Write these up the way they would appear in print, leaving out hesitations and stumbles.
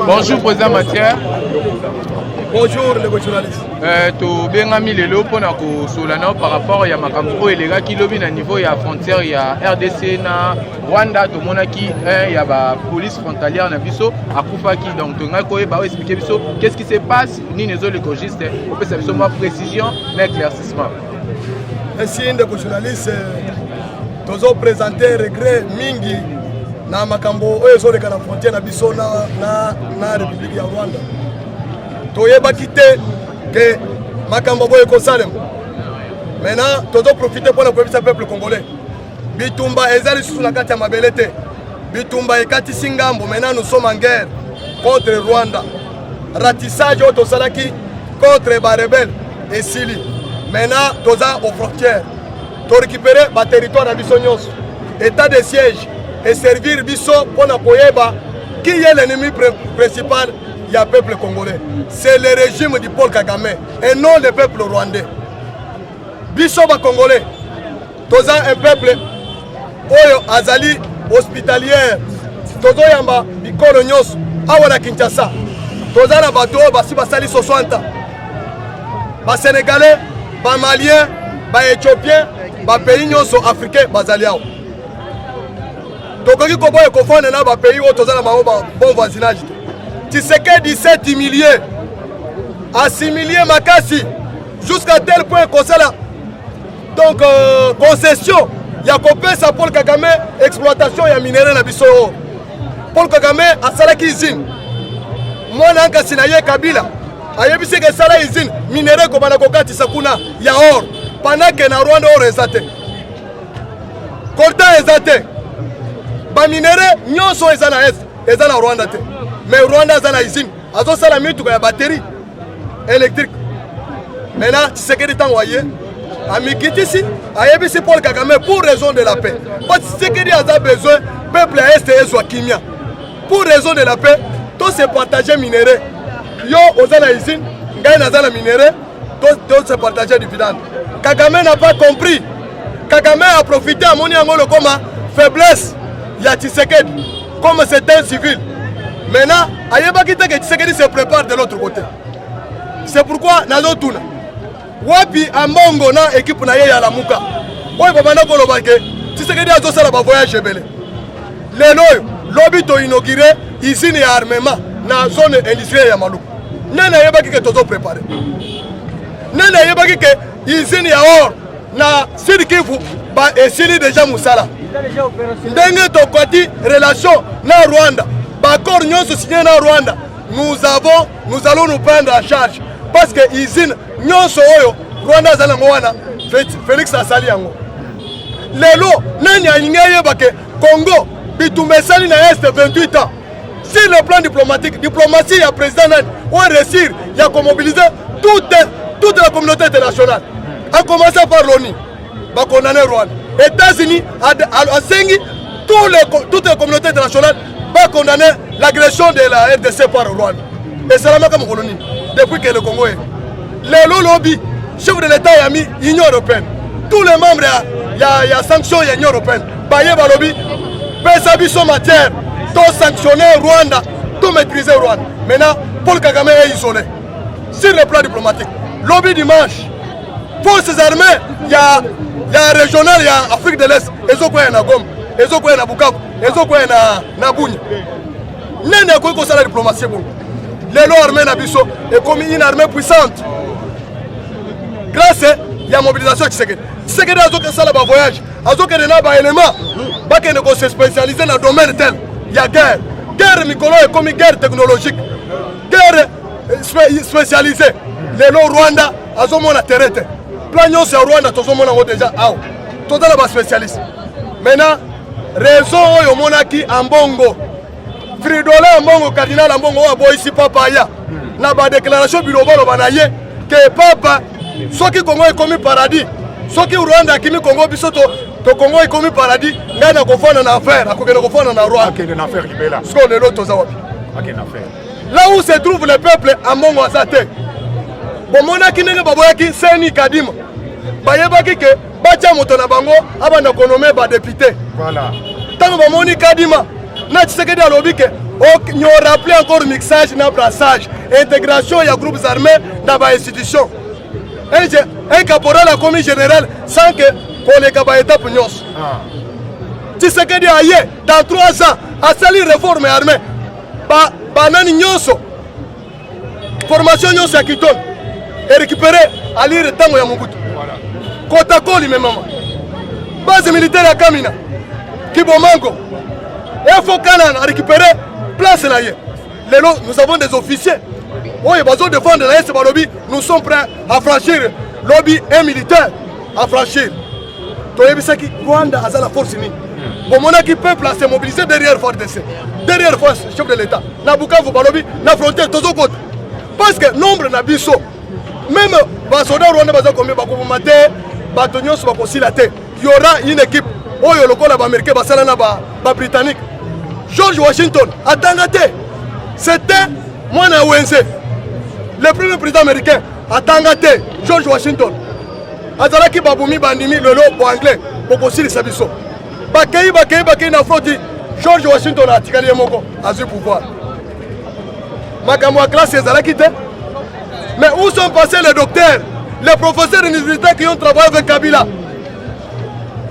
Bonjour, président Mathieu. Bonjour les journalistes. To bengami lelo pona ko solana par rapport ya makambo elega ki lobi na niveau ya frontière ya RDC na Rwanda to monaki ya ba police frontalière na biso akufaki donc to ngai ko ba expliquer biso qu'est-ce qui se passe ni nezo l'écologiste on peut savoir ma précision na éclaircissement. Ainsi les journalistes tozo présenter regret mingi na makambo oyo zo leka na frontière na biso na République ya Rwanda. Toyeba quitté que makambo boye ko salem. Maintenant, tozo profiter pour la province peuple congolais. Bitumba ezali sous la carte ya mabelete. Bitumba ekati singambo. Maintenant nous sommes en guerre contre Rwanda. Ratissage au salaki contre les rebelles et Sili. Maintenant, toza aux frontières. To récupérer ba territoire na biso nyonso. État de siège et servir biso pour na koyeba qui est l'ennemi principal. Il y a un peuple congolais. C'est le régime du Paul Kagame et non le peuple rwandais. Bissoba congolais. Toza un peuple oyo azali hospitalière. Tozo yamba bikolo nyos awala Kinshasa. Toza na bato basi basali 60. Ba Sénégalais, ba Maliens, ba Éthiopiens, ba pays nyos africains bazali awo. Tokoki koboye kofana na ba pays o toza na ba bon voisinage. Tshisekedi s'est humilié, assimilé Makassi jusqu'à tel point qu'on s'est là. Donc, concession, il y a coupé ça Paul Kagame, exploitation, il y a minéré na biso. Paul Kagame a salaki usine. Moi, nanka sinaye Kabila, a yebisi que sala usine, minéré comme na kokati sakuna, il y a or. Pendant que na Rwanda or ezate. Coltan ezate. Ba minéré, nyonso ezana est, ezana Rwanda te. Mais Rwanda a une usine, ils ont la minute de batterie électrique. Maintenant, c'est que les temps voyez, à Mikitisi, à Yébisi Paul Kagame pour raison de la paix. Parce que ce qu'il a besoin, peuple est et soit Kimia. Pour raison de la paix, tout se partager minerai. Yo, aux la usine, gagne la minerai, tout se partager du dividende. Kagame n'a pas compris. Kagame a profité à mon yangolo comme faiblesse. Il y a Tshisekedi, comme c'est un civil. Maintenant, Ayebaki que Tshisekedi se prépare de l'autre côté. C'est pourquoi Nazo Tuna. Wapi Ambongo na équipe na ye ya Lamuka. Oyo babanda ko lobake Tshisekedi azo sala ba voyage belé. Lelo lobby to inaugurer usine ya armement na zone industrielle ya Maluku. Nana Ayebaki que tozo préparer. Nana Ayebaki que usine ya or na Sud Kivu ba esili déjà musala. Ndenge to kwati relation na Rwanda. Accord signé en Rwanda, nous allons nous prendre en charge parce que usine nyonso oyo Rwanda zala ngwana Félix asali yango. Lelo nani alingaye bake Congo bitumbe sali na est 28 ans. Sur le plan diplomatique, diplomatie ya président nani on réussir ya mobiliser toute la communauté internationale. A commencer par l'ONU, ba condamner Rwanda. États-Unis a sengi toutes les communautés internationales va condamner l'agression de la RDC par Rwanda. Et c'est la même comme colonie, depuis que le Congo est. Le lobby, chef de l'État a mis l'Union européenne. Tous les membres, il y a sanctions de l'Union européenne. Baye Balobi, Pesabi son matière, tout sanctionner Rwanda, tout maîtriser Rwanda. Maintenant, Paul Kagame est isolé. Sur le plan diplomatique, lobby dimanche, forces armées, il y a régional, il y a Afrique de l'Est, et ils ont quoi na Goma. Ils ont quoi na Bukavu, ils ont quoi na Bunya. Nene a quoi la diplomatie bon. L'élo armée na biso est comme une armée puissante. Grâce à la mobilisation de Tshisekedi. Tshisekedi a fait ça le voyage. A fait que des éléments qui se spécialisent dans le domaine tel. Il y a guerre. Guerre Nicolas est comme une guerre technologique. Guerre spécialisée. L'élo Rwanda a fait mon intérêt. Plagnon c'est Rwanda, tout le monde a déjà. Tout le monde est spécialiste. Maintenant, raison au monaki Ambongo. Fridola Ambongo, cardinal Ambongo, a ici papa ya. Na ba déclaration bilobolo banaye que papa, ce qui Congo est commis paradis, ce qui Rwanda qui Congo bisoto, to Congo est commis paradis, ngana kofana na affaire, akokena kofana na Rwanda. Akena na affaire libela. Ce qu'on est l'autre zawapi. Akena affaire. Là où se trouve le peuple Ambongo Azate. Bon monaki nenge baboyaki Seni Kadima. Bayebaki que bacha moto na bango abana konomé ba député. Voilà. Tango ba moni Kadima. Na Tshisekedi alobi ke nous rappelons encore mixage, brassage, intégration et groupes armés dans les institutions. Un caporal a commis général sans que pour les cabayetas pour nous. Tu sais que dans 3 ans, à salir réforme armée, banani nyonso, formation nyonso à Kiton, et récupérer à lire le temps à Mobutu. Kotako lui même. Base militaire à Kamina, Kibomango, et il faut qu'on a récupéré place là. Nous avons des officiers. Oui, besoin de défendre la lobby. Nous sommes prêts à franchir lobby et militaire à franchir. Toyebisaki Rwanda a la force unie. Bon, mon équipe peuple s'est mobilisé derrière FARDC, derrière force chef de l'État. Nabuka Balobi, la frontière tous aux côtés. Parce que nombre n'abisso. Même les soldats rwandais baza combien bakomate, batonion soit conciliaté. Il y aura une équipe. Oh, il y a le col américain, basalana ba britannique. George Washington a tangaté. C'était moi na ONC. Le premier président américain a tangaté George Washington. Azalaki babumi bandimi lelo pour anglais pour concilier sabiso. Bakei na froti George Washington a tikali moko a ce pouvoir. Makambo a classe ezalaki te. Mais où sont passés les docteurs, les professeurs universitaires qui ont travaillé avec Kabila?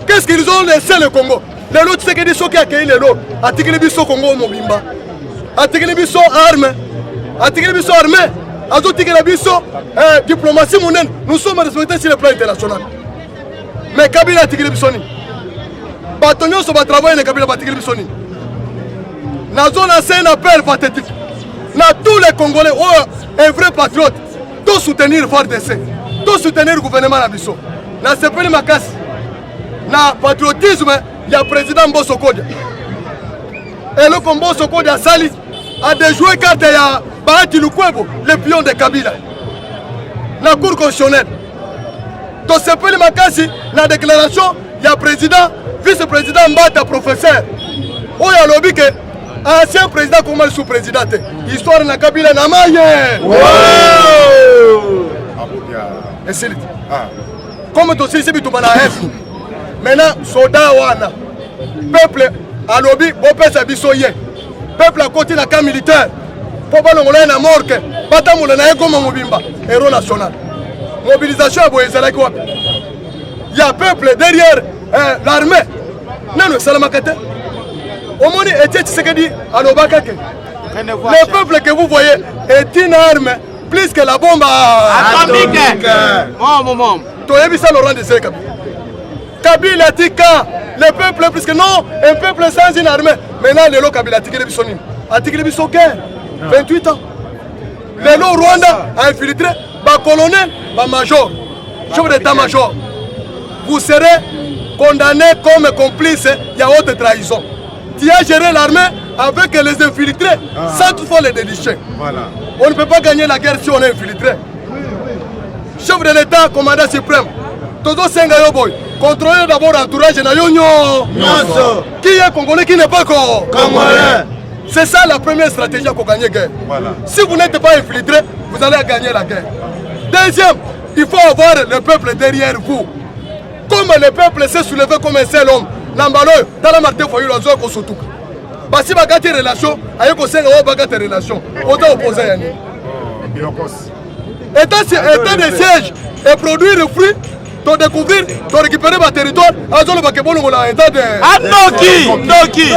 Qu'est-ce qu'ils ont laissé le Congo? Les autres, c'est que des gens qui ont accueilli les autres. Atikili biso Congo Mobimba. Atikili biso armée. Atikili biso armée. Azotikili biso diplomatie monnaie. Nous sommes respectés sur le plan international. Mais Kabila atikili biso ni. Batonyo so ba travailler le Kabila atikili biso ni. Nazo lancé un appel pathétique. Na tous les Congolais, un vrai patriote, tout soutenir FARDC, tout soutenir le gouvernement Nabiso. Na sepeli makasi. Na patriotisme, il y a le président Mbosso Kodia. Et le Mbosso Kodia Sali a déjoué carte ya Bahati Lukwebo, le pion de Kabila. La cour constitutionnelle. Donc sepeli makasi, la déclaration, il y a le président, vice-président Mbata, professeur. Oh, il y a le lobby que ancien président comme le sous-président. Histoire de Kabila na maye. Et c'est comme tu sais, c'est tout na F. Maintenant, soda wana. Peuple a lobby, bon peuple bisoye. Peuple a côté la camp militaire. Pour pas l'ongolais na morgue. Bata moulana comme Mobimba, héros national. Mobilisation à Boyezala quoi. Il y a peuple derrière l'armée. Non, non, Salamakate. Au moins, Tshisekedi à l'Obakake. Le peuple que vous voyez est une arme plus que la bombe atomique. Maman. Tu as vu ça, Laurent de Kabila. Kabila Tika, le peuple plus que non, un peuple sans une armée. Maintenant, le Kabila Tika le Bissoni. A Tika le Bisson 28 ans. Le Rwanda a infiltré, colonel, major, chef d'état-major. Vous serez condamné comme complice, il y a haute trahison. Tu as géré l'armée avec les infiltrés, sans toutefois les délicher. Voilà. On ne peut pas gagner la guerre si on est infiltré. Chef de l'État, commandant suprême, Todo Senga Yoboy, contrôlez d'abord l'entourage de Yonyo. Qui est Congolais, qui n'est pas Congolais. C'est ça la première stratégie pour gagner la guerre. Voilà. Si vous n'êtes pas infiltré, vous allez gagner la guerre. Deuxième, il faut avoir le peuple derrière vous. Comme le peuple s'est soulevé comme un seul homme, Nambalo, dans la Martin Foyou, la zone Kosotou. Si vous avez des relations, vous avez des relations. Autant opposer à nous. État de siège et produire le fruit, tu découvrir, tu récupérer votre territoire, à zone Bakebolo, on a un état de. Ah, Noki! Noki!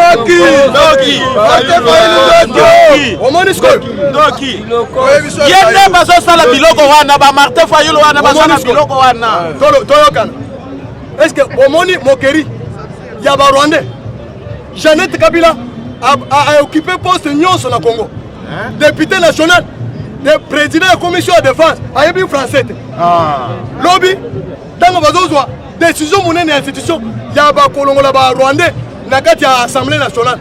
Yende baso sala biloko wana, ba Martin Fayulu wana, ba sala biloko wana. Toyokan. Est-ce que au Moni Mokeri, il y a un Rwandais, Jeannette Kabila a occupé poste Nyonso na Congo. Député national, président de la commission de défense, a été français. Lobby, dans le décision monnaie institution, il y a un Colombo là-bas Rwandais, dans l'Assemblée nationale.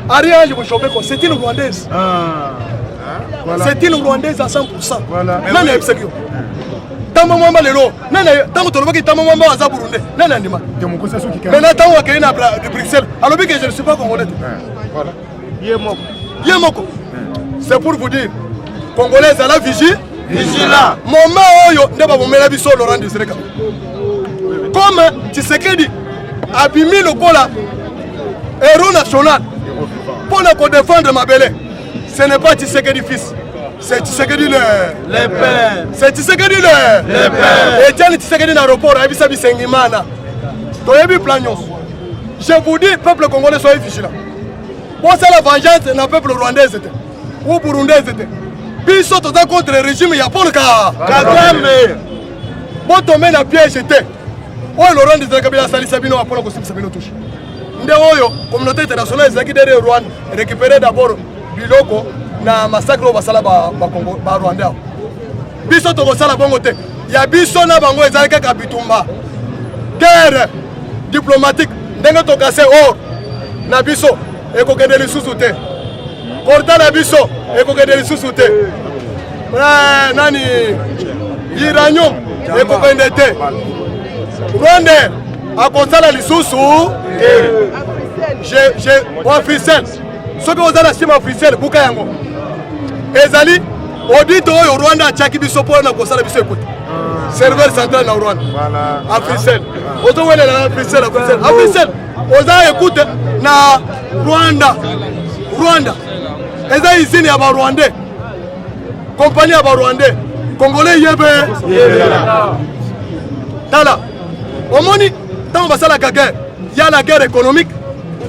Ariane, je vous chope, c'est une Rwandaise. C'est une Rwandaise à 100%. Voilà. Même sérieux. Maintenant, de Bruxelles, alors que je ne suis pas congolais. Voilà. C'est pour vous dire, Congolais à la vigie, vigilant. Moment où on va mettre Laurent Désiré Kabila. Comme Tshisekedi a bimé le Kola, héros national. Pour ne défendre Mabele, ce n'est pas Tshisekedi fils. C'est Tshisekedi le père. C'est Tshisekedi le père. Et tiens, Tshisekedi dans l'aéroport, il y a des Sengimana. Je vous dis, peuple congolais, soyez vigilants. Bon, c'est la vengeance d'un peuple rwandais ou burundais. Biso toza contre le régime ya Paul Kagame. Bon, tomber dans le piège. Oh, Laurent de Kabila Sali Sabino a pour le Sabino touche. Ndeoyo, communauté internationale, c'est qui derrière Rwanda, récupérer d'abord Biloko na massacre au Basala ba Rwanda. Biso to kosala bongo te. Ya biso na bango ezalaka kabitumba. Guerre diplomatique ndenge to kase or na biso ekokende lisusu te. Korta na biso ekokende lisusu te. Nani Iranium ekokende te. Rwanda akosala lisusu je officiel soki ozala sima officiel buka yango ezali audit oyo Rwanda achaki biso mpona kosala biso écoute serveur central na Rwanda officiel ozowelela na officiel oza écoute na Rwanda eza usine ya barwandais compagnie ya barwandais congolais yebe tala omoni tant basala ka guerre il y a la guerre économique,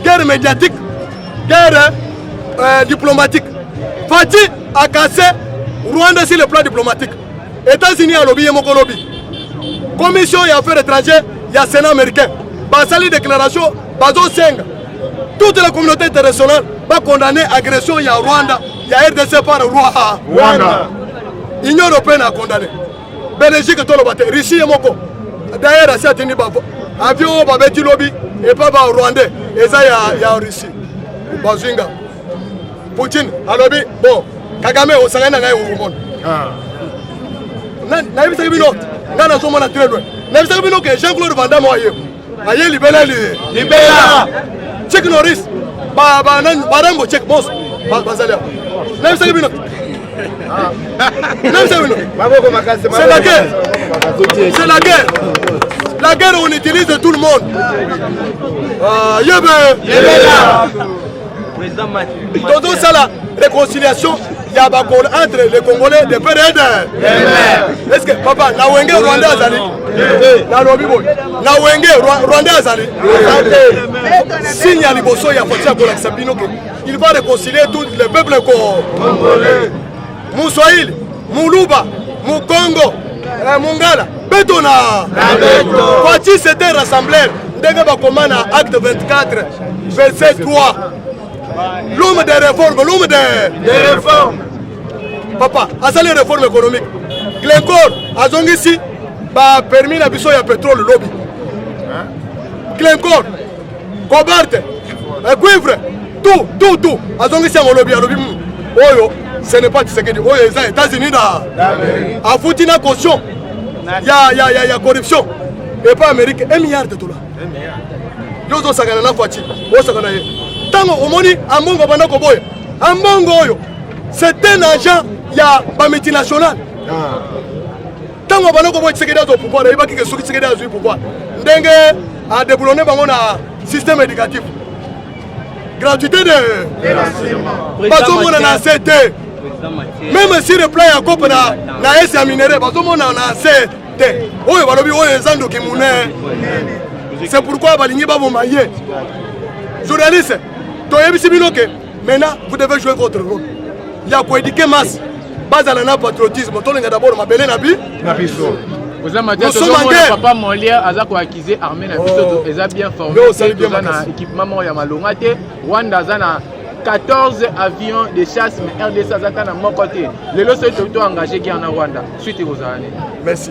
guerre médiatique, guerre diplomatique. Fati a cassé Rwanda sur le plan diplomatique. États-Unis a lobby, Yemoko lobby. Commission et affaires étrangères, il y a Sénat américain. Basali déclaration, Bazo Seng. Toute la communauté internationale va condamner l'agression, il y a Rwanda, il y a RDC par Rwanda. L'Union européenne a condamné. Belgique, Russie, Yemoko. D'ailleurs, à cette avion babeti lobby et pas ba Rwandais et ça il y a Russie Bazinga Poutine a lobby bon Kagame au sangana ngai au monde na bisa bino ngana so mona très loin na bisa bino que Jean-Claude Van Damme aye libela check Norris ba barambo check boss bazalia na bisa bino c'est la guerre. La guerre, on utilise tout le monde. Dans ça, la réconciliation, il y a entre les Congolais de père et de mère. Est-ce que papa, na wenge Rwanda azali? Na lobibo. Na wenge Rwanda azali? Signe à Liboso, il y a Fotia Kolak que il va réconcilier tout le peuple congolais. Moussoïl, Moulouba, Moukongo, Mungala, Betona. Fati c'était rassembleur. Ndenge bakomana acte 24, verset 3. L'homme des réformes, l'homme des réformes. Papa, à les réformes économiques. Glencore, à Zongisi, bah permis la biso ya pétrole lobby. Glencore, Cobalt, cuivre, tout. À Zongisi à lobby, Oyo. Ce n'est pas Tshisekedi. Oh, les États-Unis a foutu une caution. Il y a corruption. Et pas Amérique. 1 milliard de $. Nous avons sagana la voiture. Tant au moni, un bongo bandako boy. Un bongo, c'est un agent. Il y a pas multinational. Tant au bandako boy, Tshisekedi a au pouvoir. Il va que Tshisekedi a au pouvoir. Dengue a déboulonné un système éducatif. Gratuité de. Pas tout le monde en a cité. Même si le plan est coupé na esi minéré, parce que on a assez. Oui, c'est pourquoi balingi ba mailler. Journaliste, maintenant vous devez jouer votre rôle. Il y a quoi éduquer masse. Base à la patriotisme. D'abord ma belle nabi. Nous sommes en guerre. Papa Molière a accusé armée na biso eza bien formé. Dans équipement ya malonga te. Rwanda zana 14 avions de chasse, mais RDC Azaka na mon côté. Les lots sont engagés qui en Rwanda. Suite aux années. Merci.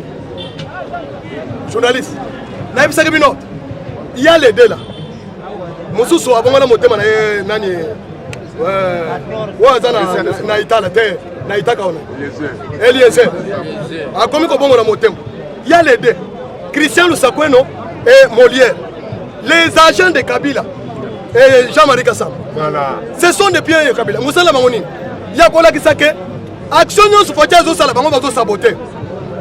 Journaliste, il y a les deux là. Moussou soit bon à mon thème, nani. Na Itala, na Itaka. Eliezer. A combien de bon à mon thème? Il y a les deux. Christian Lusakweno et Molière. Les agents de Kabila. Et Jean-Marie Kassam. Voilà. Ce sont des pieds de Kabila. Moussala Mamoni. Il y a quoi là qui s'est action nous faisons aux salabango va saboter.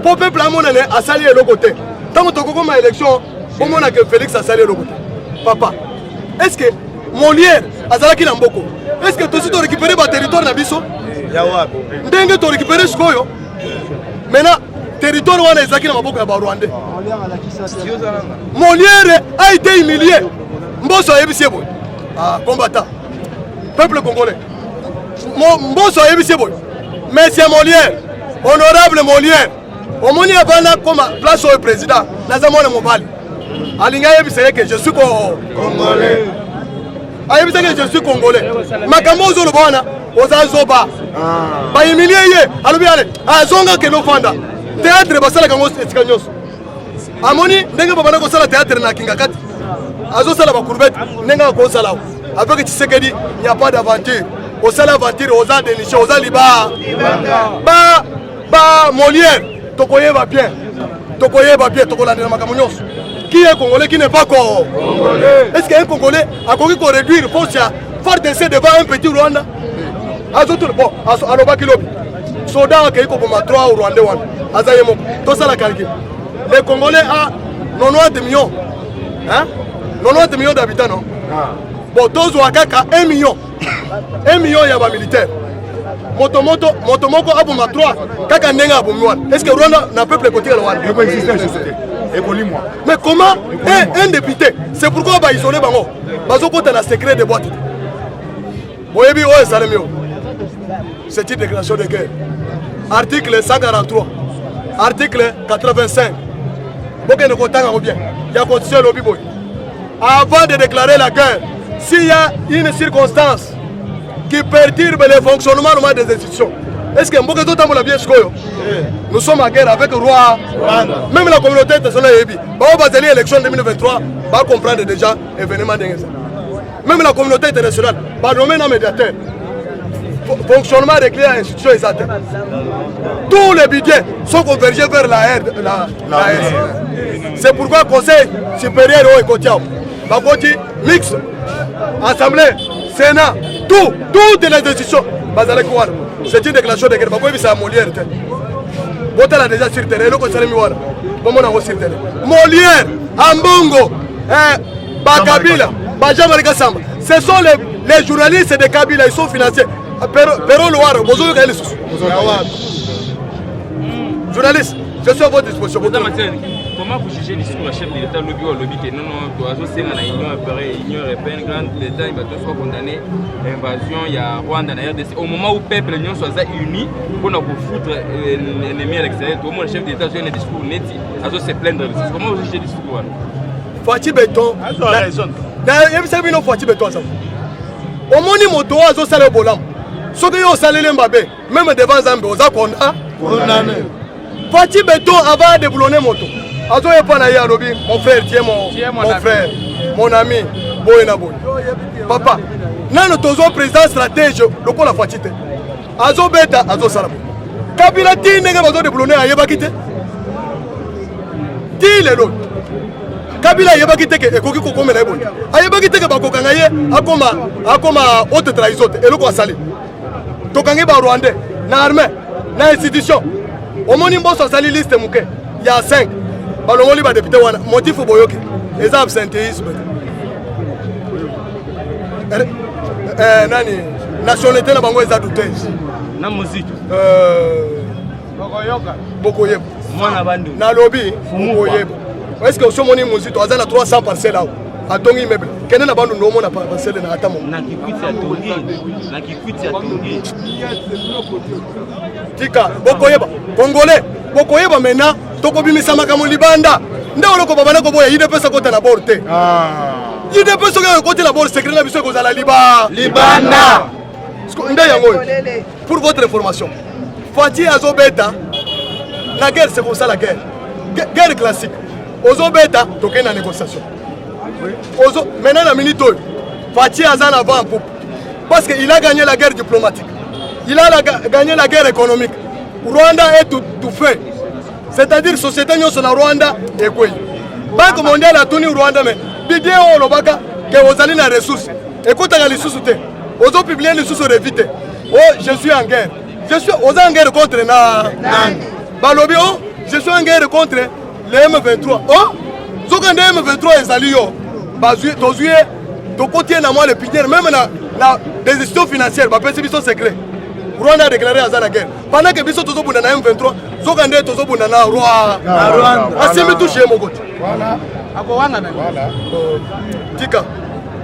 Pour peuple à mon année à salir le côté. Tant que tu as élection, au moment que Félix a sali le côté. Papa, est-ce que Molière a salaki Namboko est-ce que tu as récupéré le territoire Nabiso? Ndenge tu as récupéré ce koyo. Maintenant, territoire wana ezaki na maboko ya ba Rwandais. Molière a été humilié. Mboso ayebisie boy. Ah, combattant. Peuple congolais. Mboso ayebisie boy. Monsieur Molière, honorable Molière. Omoni abana comme place au président. Nazamona mobali. Alinga yebiseye que je suis congolais. Ayebiseye que je suis congolais. Makambo zo lobana ozazoba. Ba humilié ye. Alobi ale. Azonga ke no fanda. Théâtre basala kango etikanyos. Amoni ndenge babana ko sala théâtre na kingakati. Azo sala ba courbette ndenge ko sala. Avec Tshisekedi, il n'y a pas d'aventure. Au sala aventure, aux a déniché, aux a liba. Ba Molière, tokoye va bien. Tokoye va bien, tokola de makamunyos. Qui est congolais, qui n'est pas congolais? Est-ce qu'un congolais a connu qu'on réduire force à faire descendre devant un petit Rwanda? Bon, aloba kilobi. Soda qui est comme 3 au Rwanda. Azayemo, tout ça la calcul. Les Congolais a 90 millions. Hein? 90 millions d'habitants, non? Bon, tous ont 1 million. 1 million il y a des militaires. Motomoko a 3. Kaka nenga abomwan. Est-ce que Rwanda n'a pas peuple côté le Rwanda? Mais comment un député? C'est pourquoi bah isolé bango. Bazo kota na secret de boîte. Boyebi oye salemio. C'est une déclaration de guerre. Article 143. Article 85. Boke ne kotanga bien. Il y a constitution lobby boy. Avant de déclarer la guerre, s'il y a une circonstance qui perturbe le fonctionnement des institutions, est-ce que Mboke Zotambola bien Skoyo? Nous sommes en guerre avec le roi. Même la communauté internationale Yebi. On va aller à l'élection 2023, va comprendre déjà l'événement de même la communauté internationale va nommer un médiateur. Fonctionnement des clients institutions exactes. Tous les budgets sont convergés vers la RS. C'est pourquoi le Conseil supérieur au Ekotiao, Bakoti, mix, Assemblée, Sénat, toutes les institutions. C'est une déclaration de guerre. Bakoui c'est à Molière. Botel a déjà sur terre. Molière, Ambongo, Bakabila, Bajamarika Samba. Ce sont les journalistes de Kabila, ils sont financés. Pero Loire, bonjour les journalistes, je suis à votre disposition. Comment vous jugez le discours du chef de l'État lobby que non, c'est une union européenne, grande l'État, il va tous soit condamné l'invasion, il y a Rwanda, RDC. Au moment où le peuple l'Union soit unis pour nous foutre l'ennemi à l'extérieur, au moins le chef de l'État a un discours net, il va se plaindre. Comment vous jugez le discours? Fatih Béton, il y a un Fatih Béton. Au moins, il y a un salaire bolam. Ce qui est au salaire mbabé, même devant Zambé, on a condamné. Fatih Béton avant de boulonner moto. Azo yepana ya lobi, mon frère, tiens mon frère, mon ami, boyena boy. Papa, nano tozo président stratège, loko la Fatih te. Azo beta, azo salamo. Kabila ti nega bazo de boulonner ayeba kite. Ti le lot. Kabila ayeba kite ke ekoki ko komela boy. Ayeba kite ke bako kangaye akoma haute trahison et loko asali. Tokangi ba Rwandais, na armée, na institution. Au moins, il y a une liste, il y a 5. Il y a des députés, motif boyoki. Les absentéisme. Nationalité, la bango est douteuse. Na musique. Bokoyeb. Na lobby, Bokoyeb. Est-ce que ce moni musique, tu as 300 parcelles là? A ton immeuble. Quel est l'abandon de mon parcelle dans Atamo? Tika, Bokoyeba, Congolais, Bokoyeba maintenant, Tokobimisa Makamu Libanda. Ndeko babana ko boya yide pesa kota na borte. Yide pesa ko kota la borte secret na biso ko za la Libanda. Pour votre information, Fatih Azobeta, la guerre c'est comme ça la guerre. Guerre classique. Ozobeta, toke na négociation. Maintenant la minute, Fatih Azan avant pour parce qu'il a gagné la guerre diplomatique. Il a gagné la guerre économique. Rwanda est tout fait. C'est-à-dire société nyonso na Rwanda et quoi. Banque mondiale a tenu Rwanda mais bidé au lobaka que vous allez na ressources. Écoutez les ressources. Aux autres publiés les ressources éviter. Oh, je suis en guerre. Je suis en guerre contre Balobi, oh, je suis en guerre contre les M23. Oh, Zokande M23 est allé yo. Bazué, tozué, to côté na moi le pilier même des institutions financières, ils sont secrets. Rwanda a déclaré à la guerre. Pendant que Bisso Tozo Bundana M23, Zokande Tozo Bundana Rwanda. Assez touché mon côté. Voilà. Tika,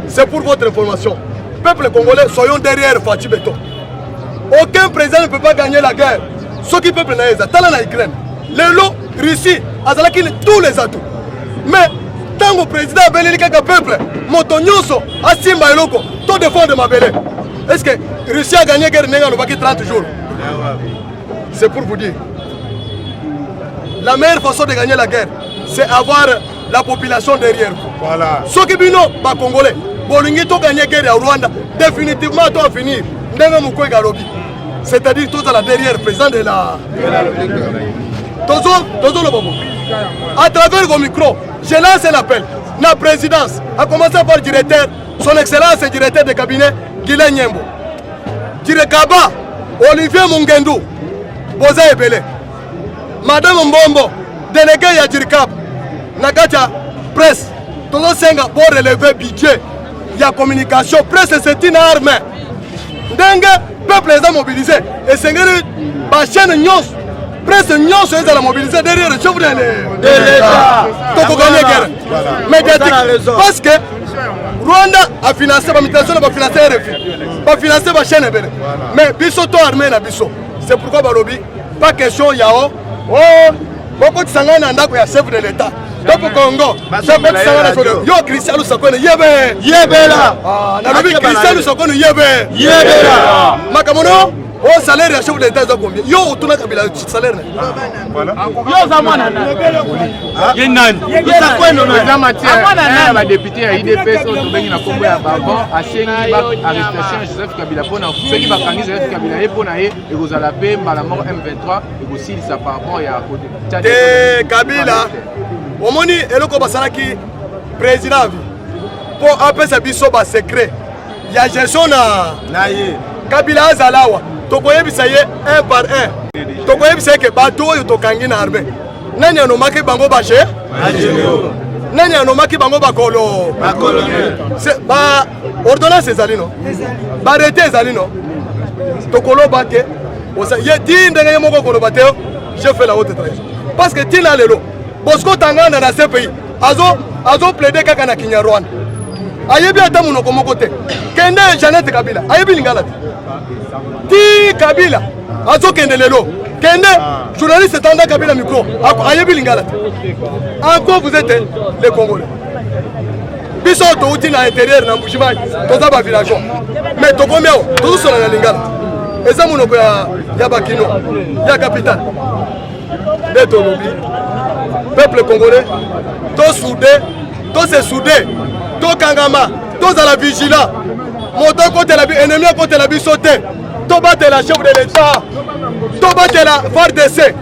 c'est pour votre information. Peuple congolais, soyons derrière Fatih Beton. Aucun président ne peut pas gagner la guerre. Ce qui peuple n'a pas la Ukraine. Les lots, Russie, Azalaki, tous les atouts. Mais tant que le président a belé le peuple, Motonyoso, Asimba Eloko, tout défendre ma belé. Est-ce que Russie a gagné la guerre dans 30 jours? C'est pour vous dire. La meilleure façon de gagner la guerre, c'est avoir la population derrière vous. Voilà. Ce qui est pas congolais, Bolingi to gagner la guerre au Rwanda, définitivement to à finir. C'est-à-dire tout à la derrière président de la République. À travers vos micros, je lance un appel. La présidence, à commencer par le directeur, son excellence et directeur de cabinet, Guilain Nyembo. Direcaba, Olivier Mungendou, Boza Ebele. Madame Mbombo, délégué à Dirikab, Nagatia, presse, tout le monde pour relever le budget. Il y a communication, presse c'est une arme. Dengue, peuple les a mobilisés. Et c'est la chaîne Nyos, presse Nyos les a mobilisés derrière le chef de l'État. Donc on gagne la guerre. Médiatique. Parce que Rwanda a financé la mutation, a financé RFI, a financé la chaîne. Mais Bissoto armé na Bisso. C'est pourquoi Balobi, pas question Yao. Oh, beaucoup de sangana n'ont pas chef de l'État. Donc Congo, yo Cristiano Sakone yebe yebela. Nalobi Cristiano Sakone yebe yebela. Makamono, oh salaire ya chef de l'État est combien? Yo utuna kabila salaire. Voilà. Yo zamana na. Yenani. Isa kweno na matière. Ba député ya IDPS au bengi na Congo ya Bavon asengi ba arrestation Joseph Kabila pona ceux qui ba kangi Joseph Kabila pona ye ekozala pe mbala mort M23 ekosilisa par rapport ya côté. De Kabila Omoni eloko basalaki président pour apesa biso ba secret ya gestion na ye Kabila azalawa tokoyebisa ye un par un tokoyebisa ke bato oyo tokangi na armée nani anomaki bango bache nani anomaki bango bakolo c'est ba ordonnance ezali no ba arrêté ezali no tokoloba ke ye ti ndenge moko koloba te je fais la haute trahison parce que ti na lelo Bosco Tangana dans ce pays, azo plaidé kaka na Kinyarwanda. Ayebi ata munoko moko te. Kende Jeannette Kabila, ayebi lingala te. Ti Kabila, azo kende lelo. Kende journaliste Tanda Kabila micro, ayebi lingala te. Encore vous êtes les Congolais. Biso to uti na intérieur na Mbujimayi, toza ba village. Mais to kombeo, to so na lingala. Eza munoko ya Bakino, ya capitale. Beto lobi. Peuple congolais, tous soudés, tous se soudés, tous kangama, tous à la vigilance. Montant contre la ennemi contre la sauté, tous battent la chef de l'État, tous battent la FARDC.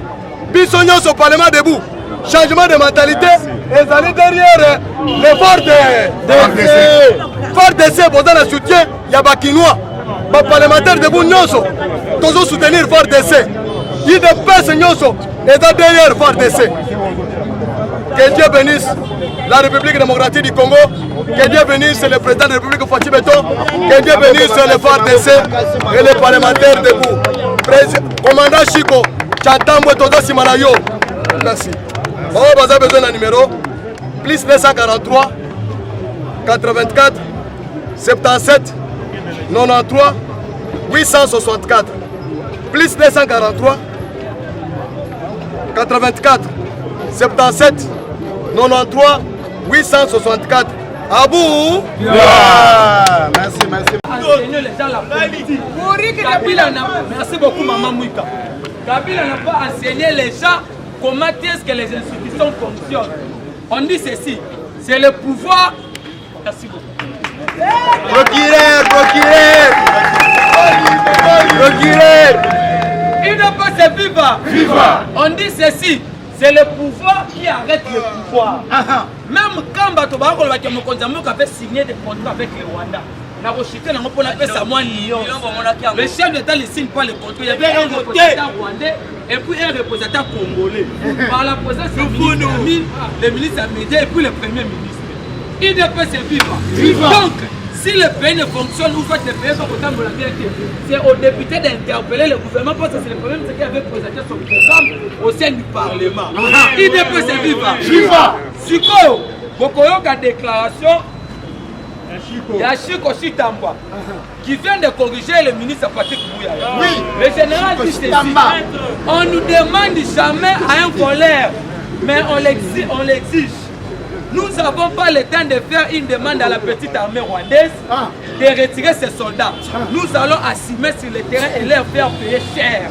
Bissonios au Parlement debout. Changement de mentalité, et allez derrière les FARDC, vous avez le soutien, il y a Bakinois, les parlementaires debout, tous soutenir FARDC. Il dépasse Nyoso, et derrière FARDC. Que Dieu bénisse la République démocratique du Congo. Que Dieu bénisse le président de la République Fatih Beton. Que Dieu bénisse les FARDC et les parlementaires debout. Commandant Chico, Chatambo Tozo Simanayo. Merci. On a besoin d'un numéro. Plus 243 84 77 93 864. Plus 243 84 77 93 864. Abou. Merci. Merci beaucoup, Maman Mouika. Kabila n'a pas enseigné les gens comment est-ce que les institutions fonctionnent. On dit ceci, c'est le pouvoir. Merci beaucoup. Procureur. Il ne peut se vivre. On dit ceci. C'est le pouvoir qui arrête le pouvoir. Même quand Batobako avait signé des contrats avec le Rwanda, le chef d'État ne signe pas le contrat. Il y avait un représentant rwandais et puis un représentant congolais. Par la présence du ministre média et puis le premier ministre. Il ne peut se vivre. Donc, Si le pays ne fonctionne, ou soit le pays va autant de la bien, c'est aux députés d'interpeller le gouvernement parce que c'est le problème qui avait présenté son programme au sein du Parlement. IDP c'est viva. Siko, Bokoyoka déclaration. Il y a Chiko Chitamba qui vient de corriger le ministre Patrick Bouya. Oui. Le général dit ceci. On nous demande jamais à un voleur, mais on l'exige. Nous n'avons pas le temps de faire une demande à la petite armée rwandaise de retirer ses soldats. Nous allons assumer sur le terrain et leur faire payer cher.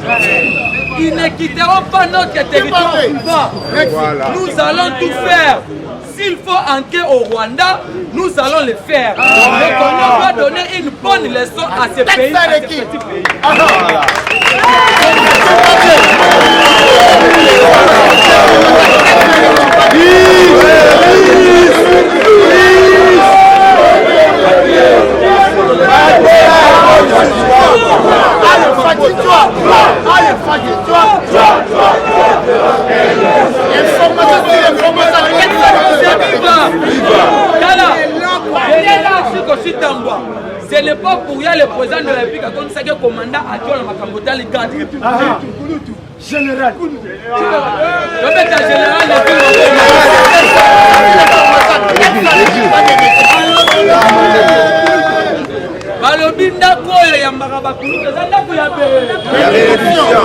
Ils ne quitteront pas notre territoire. Nous allons tout faire. S'il faut entrer au Rwanda, nous allons le faire. Mais on doit donner une bonne leçon à ces pays, à ces petits pays. Ce n'est pas pour rien le président de la République comme ça que le commandant a tué le Makambota les gardes républicains. Général.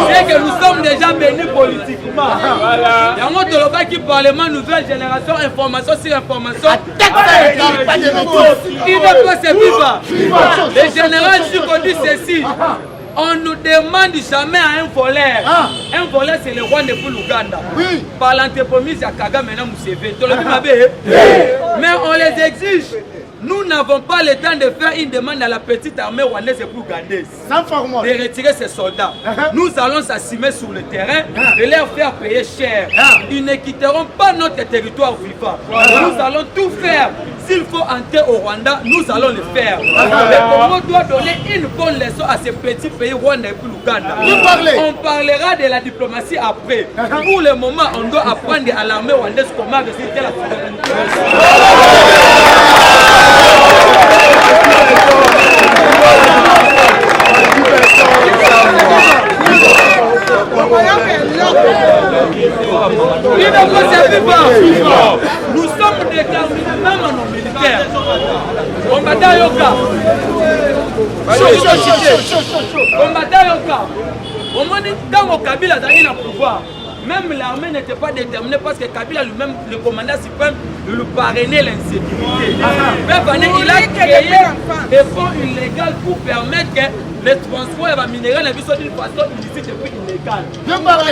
C'est que nous sommes déjà bénis politiquement. Il y a un autre qui parlement nouvelle génération, information sur information. Il ne peut se vivre. Le général Chiko dit ceci. On nous demande jamais à un voleur. Un voleur, c'est le roi de l'Ouganda. Oui. Par l'entremise à Kagame maintenant Museveni. Mais on les exige. Nous n'avons pas le temps de faire une demande à la petite armée rwandaise et ougandaise de retirer ses soldats. Nous allons s'assumer sur le terrain et leur faire payer cher. Ils ne quitteront pas notre territoire vivant. Nous allons tout faire. S'il faut entrer au Rwanda, nous allons le faire. Le Congo doit donner une bonne leçon à ces petits pays rwandais et l'Ouganda. On parlera de la diplomatie après. Pour le moment, on doit apprendre à l'armée rwandaise comment résister la souveraineté. Nous sommes déterminés, même en nos militaires. Combattant Yoka. Combattant Yoka. Au moment où Kabila a eu le pouvoir, même l'armée n'était pas déterminée parce que Kabila lui-même, le commandant suprême, lui parrainait l'insécurité. Il a créé des fonds illégaux pour permettre que les transports de minéraux soient d'une façon illicite et puis illégale.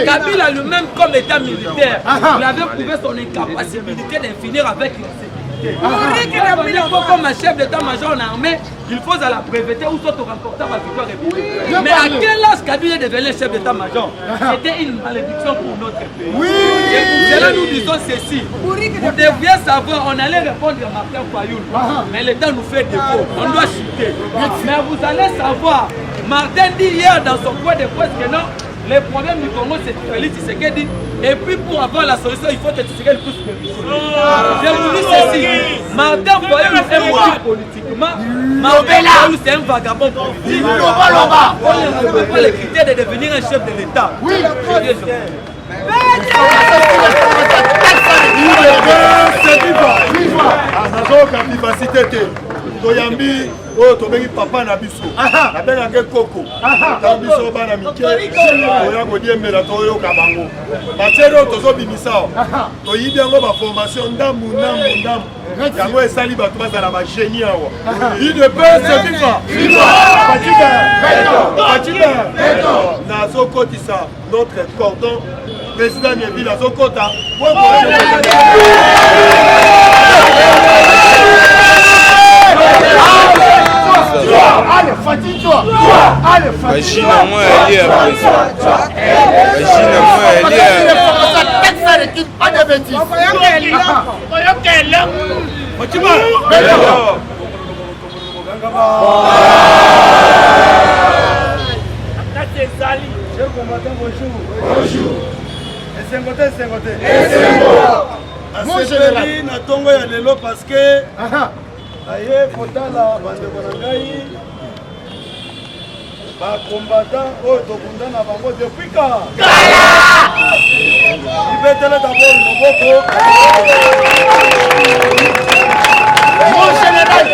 Kabila lui-même, comme État militaire, il avait prouvé son incapacité d'en finir avec l'insécurité. Comme un chef d'état-major en armée, il faut à la breveter ou soit au remporter la victoire républicaine. Mais à quel âge Kabila est devenu chef d'état-major? C'était une malédiction pour notre pays. Oui. Et pour cela, nous disons ceci. Vous devriez savoir, on allait répondre à Martin Fayoul, mais le temps nous fait défaut. On doit chuter. Mais vous allez savoir, Martin dit hier dans son point de presse que non, les problèmes du Congo, c'est Félix Tshisekedi. Et puis pour avoir la solution, il faut que Tshisekedi puisse réviser. Je vous dis ceci, Martin Fayoul est maudit politiquement. Martin Fayoul, c'est un vagabond politique. On ne peut pas les critères de devenir un chef de l'État. Oui. toyambi oyo tobengi papa na biso nabengaki koko ta biso bana mike oya kodiembela toyoka bango batiere oyo tozobimisa toyibi yango baformation ndambu yango esali bato bazala bagénie awa idepese viva nazokotisa notre cordon président Nyeville azokota Allez, fatigue-toi. Allez, fatigue-toi. Moi, elle est pas de bêtises. Bonjour. Mon général, na tongo ya lelo parce que naye kotala bandeko na ngai bacombattant oyo tokunda na bango depuis ka libetele d'abord moboko mon général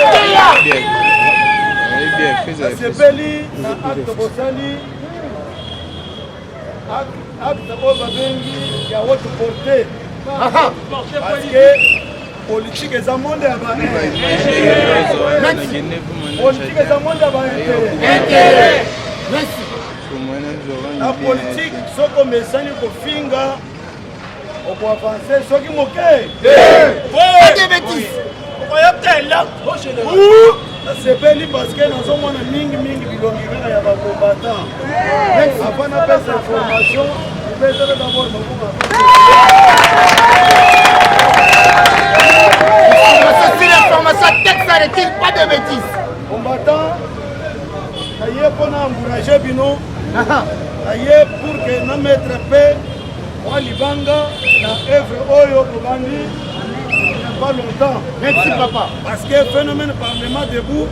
asepeli na acte bosali acte oyo babengi ya haute portée parce que politique eza monde ya politique eza monde ya baintérêt na politique soki omesani kofinga okoavanse soki moke nasepeli parceke nazomona mingi bilongi kaka ya bacombattant avant napesa information epesele dabord bakoma pas de bêtises. Combattant, naye mpona encourager bino, naye pour que na mettre paix wa libanga na œuvre oyo kobandi pas longtemps. Merci papa. Parce que phénomène parlement debout,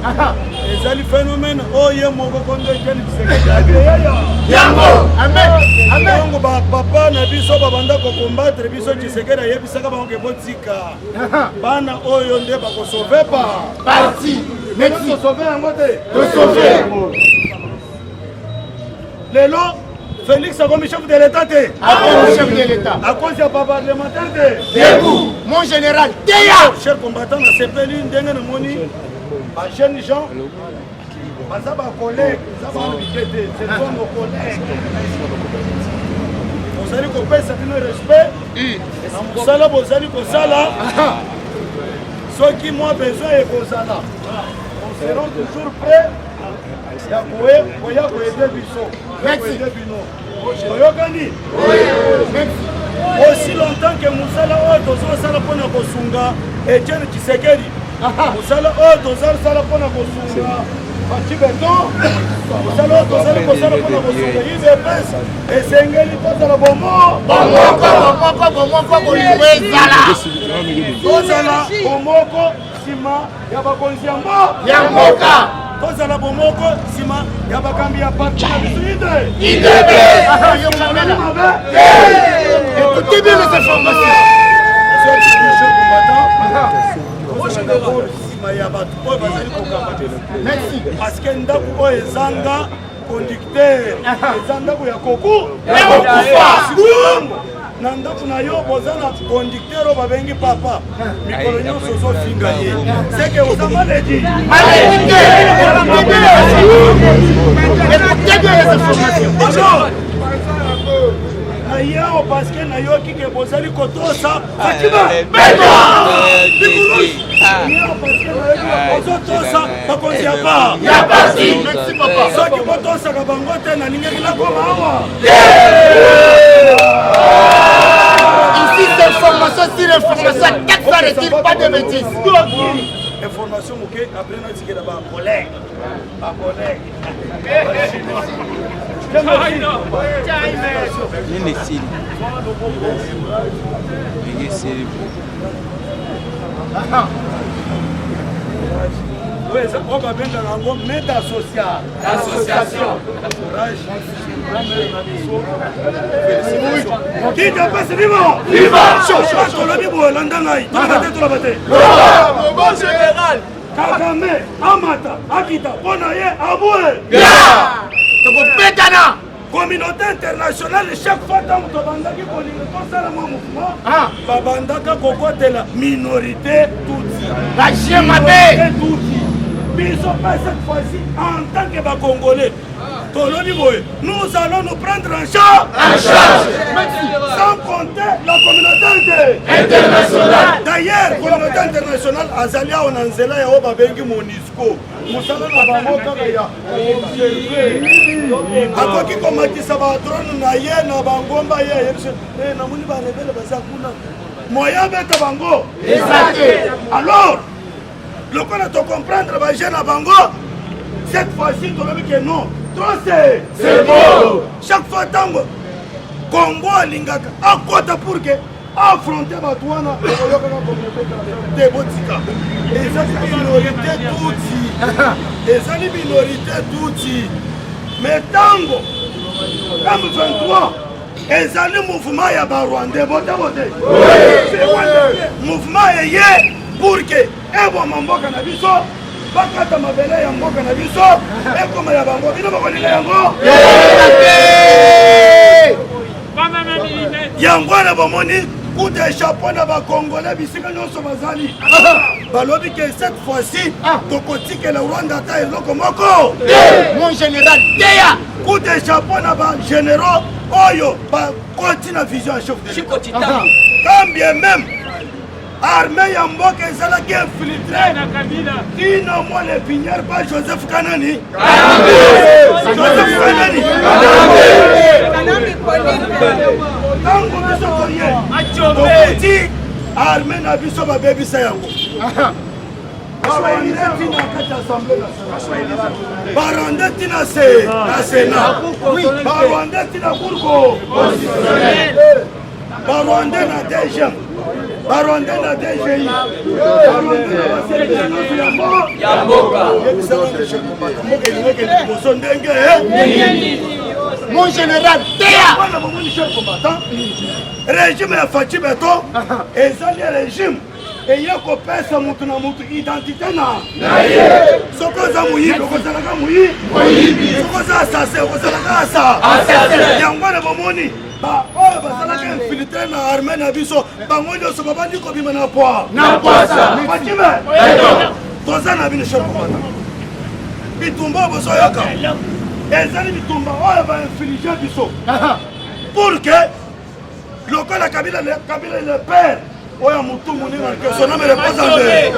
ezali phénomène oyo moko kondo ekeni bisekeli Yango. Amen. Yango ba papa na biso babanda ko combattre biso Tshisekedi ayebisaka bango ke botika. Bana oyo nde bako sauver pa. Parti. Merci. Ko sauver yango te. De sauver. Lelo Félix a comme chef de l'État. Chef de l'État. À cause de pas parlementaire. Debout. Mon général. Théa. Chers combattants, na CPLI ndenge na moni. Ba jeunes gens. Baza ba collègues, ça va habiter, c'est nos collègues. Vous allez kopesa bino respect. Na musala bozali kosala. Ceux qui moi besoin et kosala. On sera toujours prêts. Ya koya koyede biso. Merci. Oyokani. Aussi longtemps que musala oyo tozosala mpona kosunga Etienne Tshisekedi. Musala oyo tozosala mpona kosunga Bati Beton. Musala oyo tozali kosala mpona kosunga UDPS. Esengeli tozala bomoko bolingo ezala. Tozala bomoko nsima ya bakonzi ya mboka. Tozala bomoko nsima ya bakambi ya parti na biso Écoutez bien les informations. Merci. Parce que ndako oyo ezanga conducteur eza ndako ya koku na ndako na yo boza na conducteur oyo babengi papa mikolo nyonso ozofinga ye seke oza maledi na yao parce que nayoki ke bozali kotosa fatima ozotosa bakonzi ya pa soki botosaka bango te nalingaki nakoma awa Ici c'est information sur information. Qu'est-ce que ça retire pas de bêtises. Information moke après natikela bacollègue oyo babengaka yango mede association kitapesi bimo tolobi boyolanda ngai tolaba te tolaba te Kagame amata akita mpona ye abwe tokopetana. communauté internationale chaque fois ntango tobandaki kolinga tosala mwa mouvement babandaka kokotela minorité tuti bachien mabe tuti biso mpe cette fois-ci en tant que bacongolais tolobi boye nous allons nous prendre en charge sans compter la communauté internationale. D'ailleurs communauté internationale azali awa na nzela ya oyo babengi monisco mosala na bango kaka ya akoki komatisa badrone na ye na bangomba ye ayebisa namoni barebele baza kuna moya beta bango alors lokola tocomprendre baje na bango cette fois-ci tolobi ke non trop c'est bon chaque fois ntango Congo alingaka akota pour que affronter bato wana okoyokaka te botika ezali minorité tuti mais ntango M23 ezali mouvement ya barwandais bote mouvement eye pour ke ebwama mboka na biso bakata mabele ya mboka na biso ekoma ya bango bino bakolinga yango yango wana bomoni kuta chapeau na bakongolais bisika nyonso bazali balobi ke cette fois-ci tokotikela rwanda ata eloko moko mon général teya kuta chapeau na bagénéraux oyo bakoti na vision ya chef de quand bien même armée ya mboka ezalaki infiltré tina mwa le pinière pa joseph kanani ntango biso koye tokuti armée na biso babebisa yango barwande tina kati assemblée nationale barwande tina na sénat barwande tina cour barwande na dgm barwande na DGI barwande na baservice ya mboka liboso ndenge mon général teya wana bomoni chef combattant régime ya Faci Beto ezali régime eye kopesa mutu na mutu identité na ye soki oza moyibi okozalaka moyibi soki oza assassin okozalaka assassin yango wana bomoni oyo bazalaka infiltré na armée na biso bango nyonso babandi kobima na poisa Fatime toza na bino chef commandant bitumba oyo bozoyoka ezali bitumba oyo bainflige biso pour que lokola kabila le père oyo motu monene ke son homme repose en paix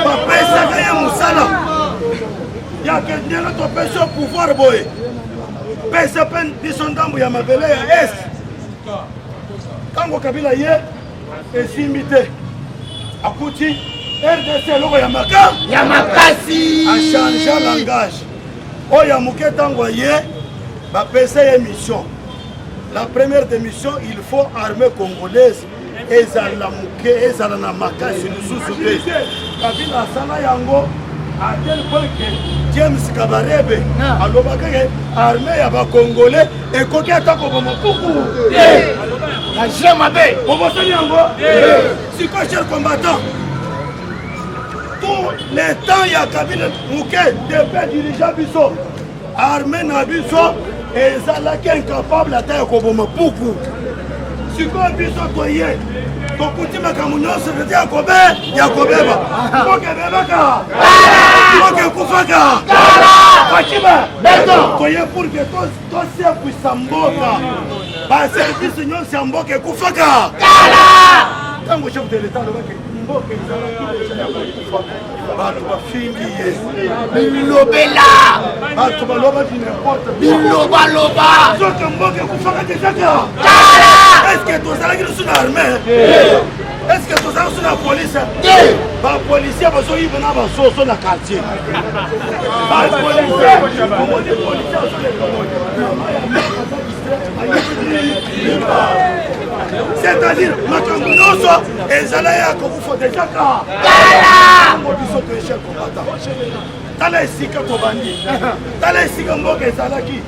bapesaka ye mosala yake ndenge topesi yo pouvoir boye pesa mpe biso ndambo ya mabele ya est ntango kabila ye esimbi te akuti rdc eloko ya makasi achange langage oyo ya moke ntango ye bapesa ye mission. La première démission, il faut armée congolaise ezala moke ezala na makasi lisusu te kabila asala yango à tel point que James Kabarebe alobaka ke armée ya bakongolais ekoki ata koboma puku la jemabe obosani yango siko cher combattant tout le temps ya kabila moke depuis dirigeant biso armée na biso ezalaki incapable ata ya koboma puku sikoyo biso toye tokuti makambo nyonso tete ya kobeba mboka ebebaka mboka ekufaka fakima toye pour ke tosepwisa mboka baservise nyonso ya mboka ekufaka ntango chef de l'état alobaki mboka bato bafingi ye bilobela bato balobaki n'importe bilobaloba soki mboka ekufaka tezaka est-ce que tozalaki lisu na armée est-ce que tozalaki lisu na police bapolisier bazoyiba na basoso na quartier bapolisier omoni policier c'est-à-dire makambo nyonso ezala ya kokufa dejaka biso to échec combattant tala esika tobandi tala esika mboka ezalaki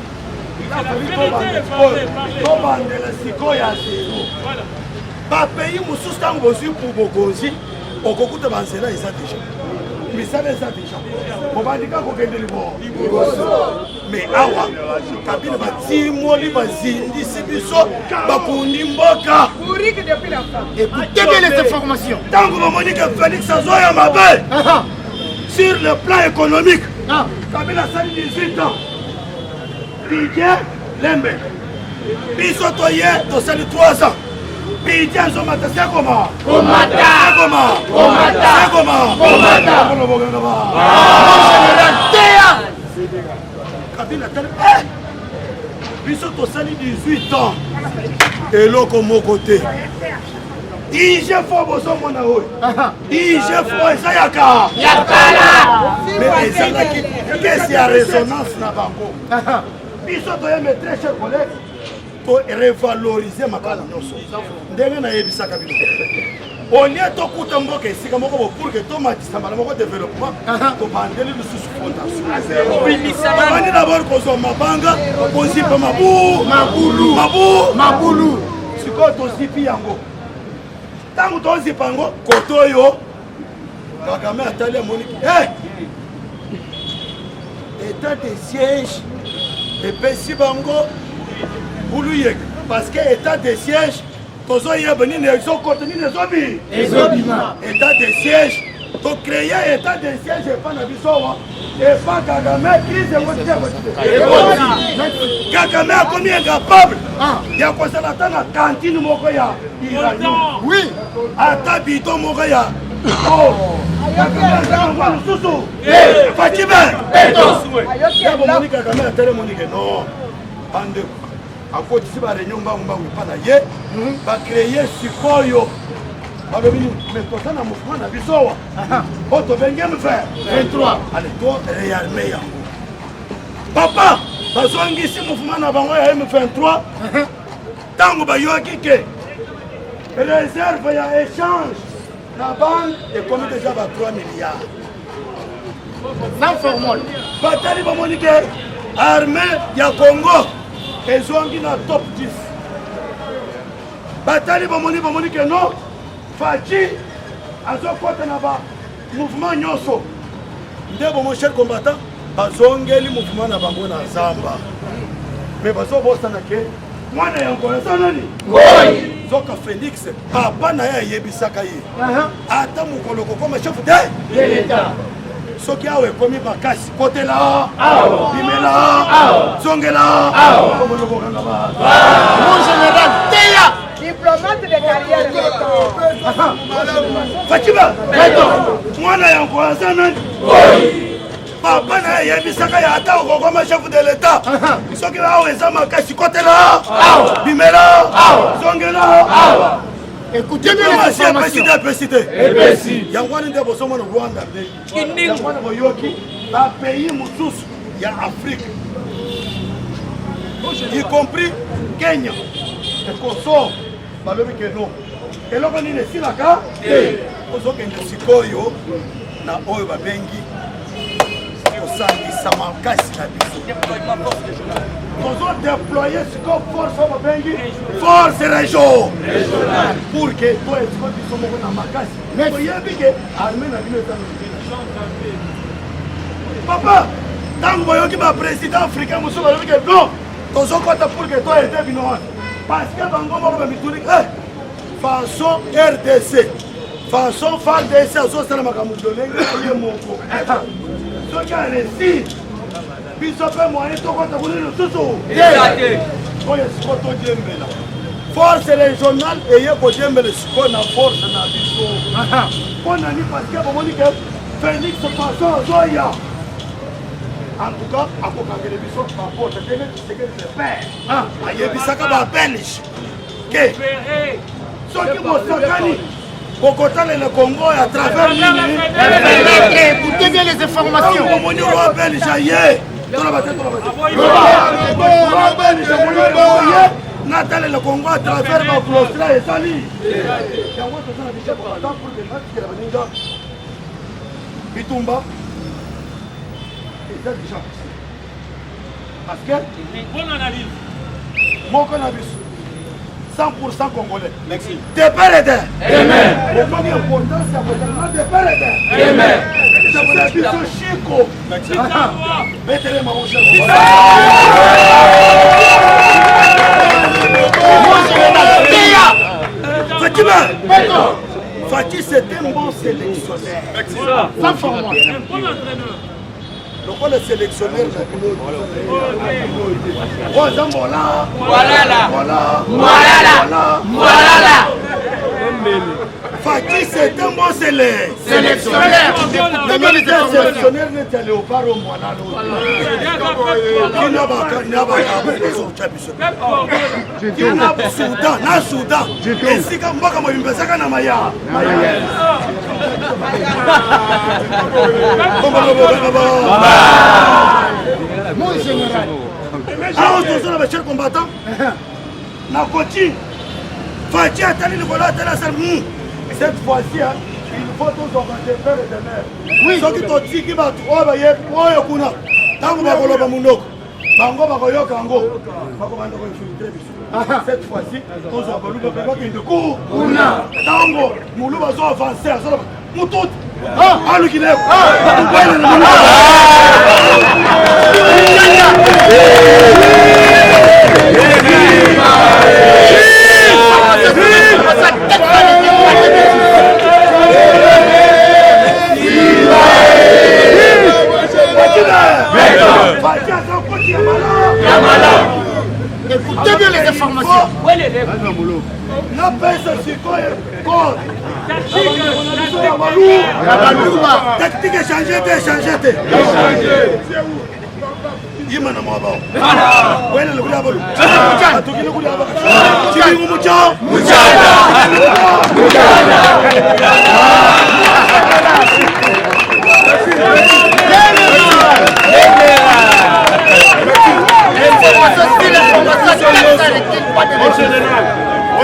tobandela sikoyo ya zero bapays mosusu ntango bozwi pour bokonzi okokuta banzela eza deja misala eza deja bobandika kokende liboso mais awa kabila batimoli bazindisi biso bakundi mboka. Écoutez bien les informations. Ntango bamoni ke Félix azoya mabe sur le plan économique kabila asali 18 ans Didier Lembe biso toye tosali 3 ans Didier azomata sekoma kabila tali biso tosali 18 ans eloko moko te IGF bozomona oyo IGF eza yakala mais ezalaki kesi ya résonance na bango biso toye mes très chers collègues révaloriser makambo nyonso ndenge nayebisaka bino olie tokuta mboka esika moko pour que tomatisa mbala moko développement tobandeli lisusu fondationnobandi d'abord kozwa mabanga kozipa mabulu sikoyo tozipi yango ntango tozipa yango koto oyo Kagame atali amoniki état de siège epesi bango buluyek parce que état de siège tozoyeba nini ezokota nini ezobima état de siège tocréer état de siège epa na biso awa epa Kagame crise Kagame akomi incapable ya kozala ata na kantine moko ya iranium ata bito moko ya lisusu facibe bomoni Kagame atelemonike no bandeko akotisi bareunion mbangu epa na ye bacreye sikoyo balobi me toza na mouvement na biso awa o tobenge M23 ale to réarme yango papa bazongisi mouvement na bango ya M23 ntango bayoki ke réserve ya échange la banque est comme déjà à 3 milliards. Sans formule. Batali Bamonike, armée ya Congo, et Zouangi na top 10. Batali Bamonike non, Fachi, Azokota na ba mouvement Nyoso. Ndebo mon cher combattant, bazongeli mouvement na bango na Zamba. Mais bazo bossa na ke, mwana yango nani? Oui. Zoka Félix, papa na ya yebisaka ye. Ata mukolo kokoma chef de l'État. Soki awe komi bakasi côté là, bimela, zongela. Mon général Teya, diplomate de carrière. Fatima, mwana yango azanani? Papa na yebisaka ya ata okokoma chef de l'État. Soki awe eza makasi côté là, bimela, zongela. Écoutez bien les informations. Epesi. Yangwani nde bosomo na Rwanda. Yangwani boyoki ba pays mususu ya Afrique. Y compris Kenya. Et Kosovo. Balobi ke non. Eloko nini esilaka? Ozokende sikoyo na oyo babengi osangisa makasi na biso. Nous déployer ce qu'on force au Bengi, force région. Pour que toi et toi tu sois dans ma casse. Mais il y a dit que l'armée n'a papa, tant que vous voyez que le président africain, vous savez que non, tu sois content pour que toi et toi tu parce que Bango m'a dit façon RDC, façon FARDC, à ce moment où je donne mon coup. Ce qui a réussi. Force régionale et il y a une force na biso. On a dit parce que Félix Façon Zoya. En tout cas, à côté de biso, par rapport à ce que je fais. Ayebisaka ba belge. Que ceux qui m'ont sakani Bokotale le Congo à travers l'île. Écoutez bien les informations. Nathalie le Congo à travers ma frostra et sali. Bitumba. Parce que bonne analyse. Mon cannabis 100% congolais. Merci. De père et de. Amen. Pourquoi l'importance c'est de père et de. Amen. C'est biso chico. Merci. Mettez-les mon cher. Fatima. Fatih c'est un bon sélectionneur. Merci. Sans format. Un bon entraîneur. Donc on est sélectionneur. Voilà. Fatih c'est un bon sélectionneur. Sélectionneur n'est allé au bar au Moana. Soudan. Et si comme moi comme il me saka na maya. Mon général. Alors, mes chers combattants, na coaching. Fati atali le volant atali ça. Cette fois-ci, il faut tous organiser faire de mer. Oui. Ce qui t'ont dit qui va trouver baye oyo kuna. Tango ba koloba munoko. Bango ba koyoka ngo. Ba ko banda ko infiltrer biso. Cette fois-ci, tous organiser ba ko kende cours. Kuna. Tango mulu ba zo avancer, zo mutot. Ah, le Guinée. Écoutez bien les informations. La peste c'est quoi? Tactique échangée. Imana mwaba. Wena lokuda bolu. Atukile kuda baba. Chibingu muchao.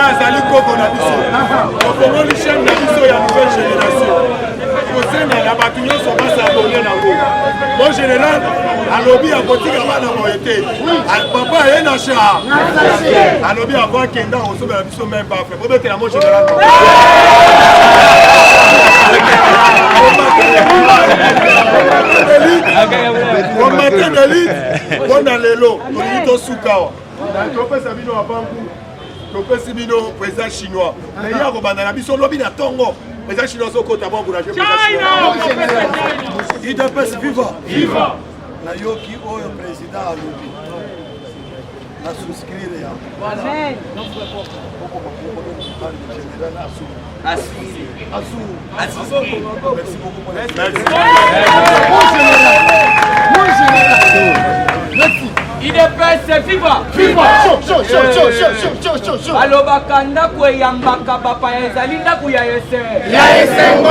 Azali koko na biso okongoli chaîne na biso ya nouvelle génération kosenga bato nyonso basabone nango bon général alobi akotika bana boye te papa aye na char alobi avant kenda osobela biso même bafe bobetela mo général combattant d'élite mpona lelo tolingi tosukawa topesa bino apangu topesi bino président chinois mais ya kobanda na biso lobi na tongo président chinois sokota bo encourager idps viva na yoki oyo président alobi na souscrire ya amen merci beaucoup merci. IDPS viva! Alobaka ndako eyambaka bapa ya ezali ndako ya esengo.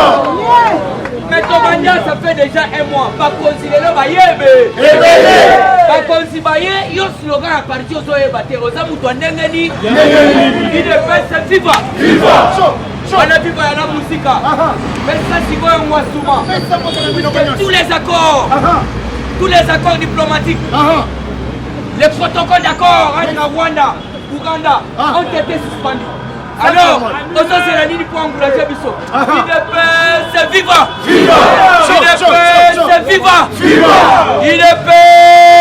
Mais Tobandia, ça fait déjà un mois. Bakonzi lelo bayebe. Bakonzi baye yo slogan à partir au zoebate. Oza mutu ndengeni. IDPS viva! Wana viva ya la musika. Mais ça c'est quoi un wasuma? Tous les accords diplomatiques. Les protocoles d'accord entre Rwanda, Ouganda ont été suspendus. Alors, on c'est la ligne pour encourager Bisso. IDPS viva! IDPS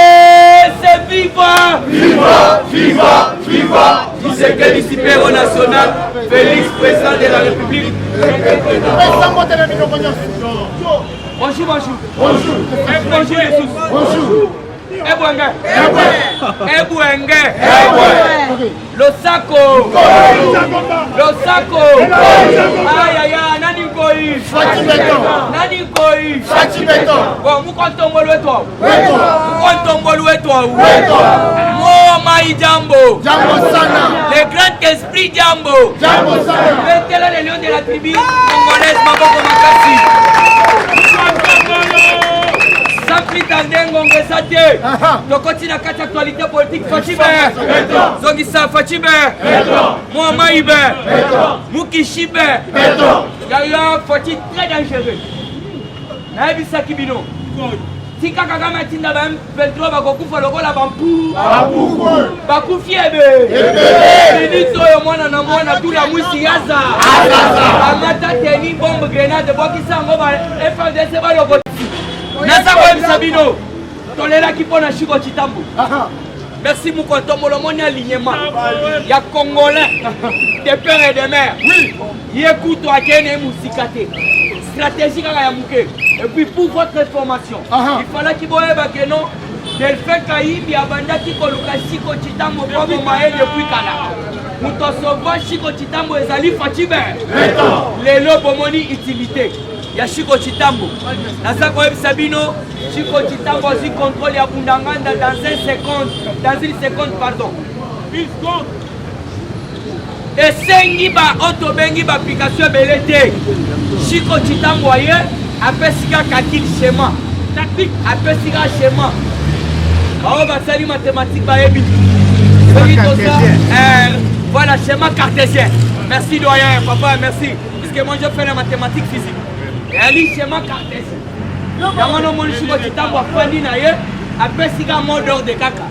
viva! IDPS viva! Tshisekedi Super national, Félix président de la République. Bonjour les tous. Bonjour. Ebwenge. Losako. Ayaya, nani koi? Fati Beton. Bon, mukontombo lweto. Mo mai Jambo sana. Le grand esprit Jambo sana. Maintenant les lions de la tribu congolaise Maboko Makasi. Sans plus tarder, Ngongresate. Donc, continue à quatre actualités politiques. Fatime. Zongissa Fatime. Mohamed Ibe. Mukishibe. Yaya Fati très dangereux. Naebisa Kibino. Tika Kagame Tinda Bam 23 Bakokufa Lokola Bampu. Bakufiebe. Benito yo mwana na mwana tula mwisi yaza. Amata teni bombe grenade bokisa ngoba FDC ba yoko. Nasa Web Sabino, tolela qui pona Chico Chitambo. Merci Moukonto Molomoni alignement. Il y a Congolais, des pères et des mères. Oui. Yécoute toi Kene Mousikate. Stratégie à Mouké. Et puis pour votre formation, il fallait qu'il voie que non. Delphin Kaïbi Abanda Kikoluka Chico Chitambo Bobo Maé depuis Kala. Moutosova Chico Chitambo Ezali Fatime. Les lobomoni utilité. Ya Chico Chitambo. Nasa Web Sabino, Chico Chitambo aussi contrôle ya Bundanganda dans une seconde, pardon. Et sengi ba autobengi ba application belete. Chico Chitambo aye après sika kakil schéma. Tactique après sika schéma. Ba ba sali mathématique ba ebi. Voilà, schéma cartésien. Merci doyen, papa, merci. Puisque moi je fais la mathématique physique. Et ali schéma cartésien. Yango no moni shiko kitambo afandi na ye, apesi ka mot d'ordre de kaka.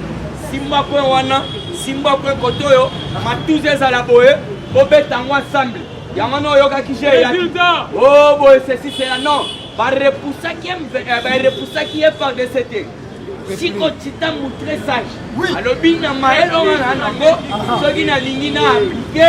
Simba point wana, Simba point kotoyo, matuze za la boye, bobeta ngo ensemble. Yango no yoka kije ya. Oh boy, ceci c'est là non. Ba repousser qui est par de cette. Si Kotita très sage, alors bien maëlo nango, ce qui n'a l'ingina appliqué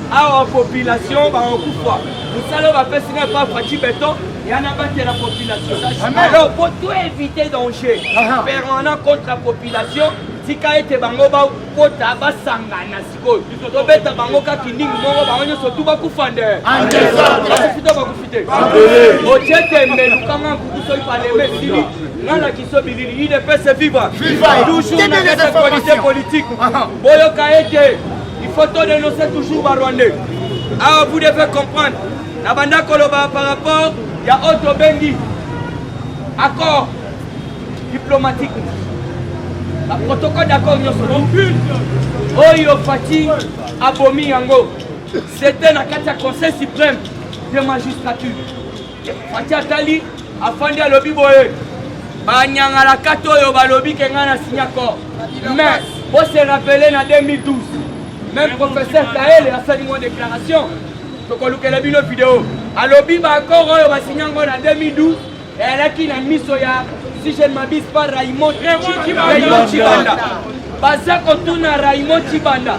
à la population, on coupe pas. Vous savez, on va faire signer par Fati Béton, il y en a pas de la population. Alors pour tout éviter danger, permanent contre la population, si quand était bango ba kota ba sangana siko, to beta bango ka kinding mongo bango nyo surtout ba kufande. Kufite ba kufite. O chete mbelu kama kukuso ipaleme sili. Nala kiso bilili, il peut se vivre. Toujours dans cette qualité politique. Boyo Kaete, il faut dénoncer toujours les Rwandais. Alors vous devez comprendre, la banda Koloba par rapport, il y a Otto Bengi. Accord diplomatique. Le protocole d'accord, nous sommes Oyo Fati Abomi Yango. C'était le Conseil suprême de magistrature. Fati Atali a fondé le Biboye. Banyangala Katoyo Balobi Kengana Signacor. Mais, vous se rappelez en 2012, même professeur Kael a fait une déclaration. Donc, on a vu une vidéo. À l'Obi, encore, on a signé en 2012. Et elle a qui l'a mis sur ya, si je ne m'abuse pas, Raymond Chibanda. Baza Kotouna Raymond Chibanda.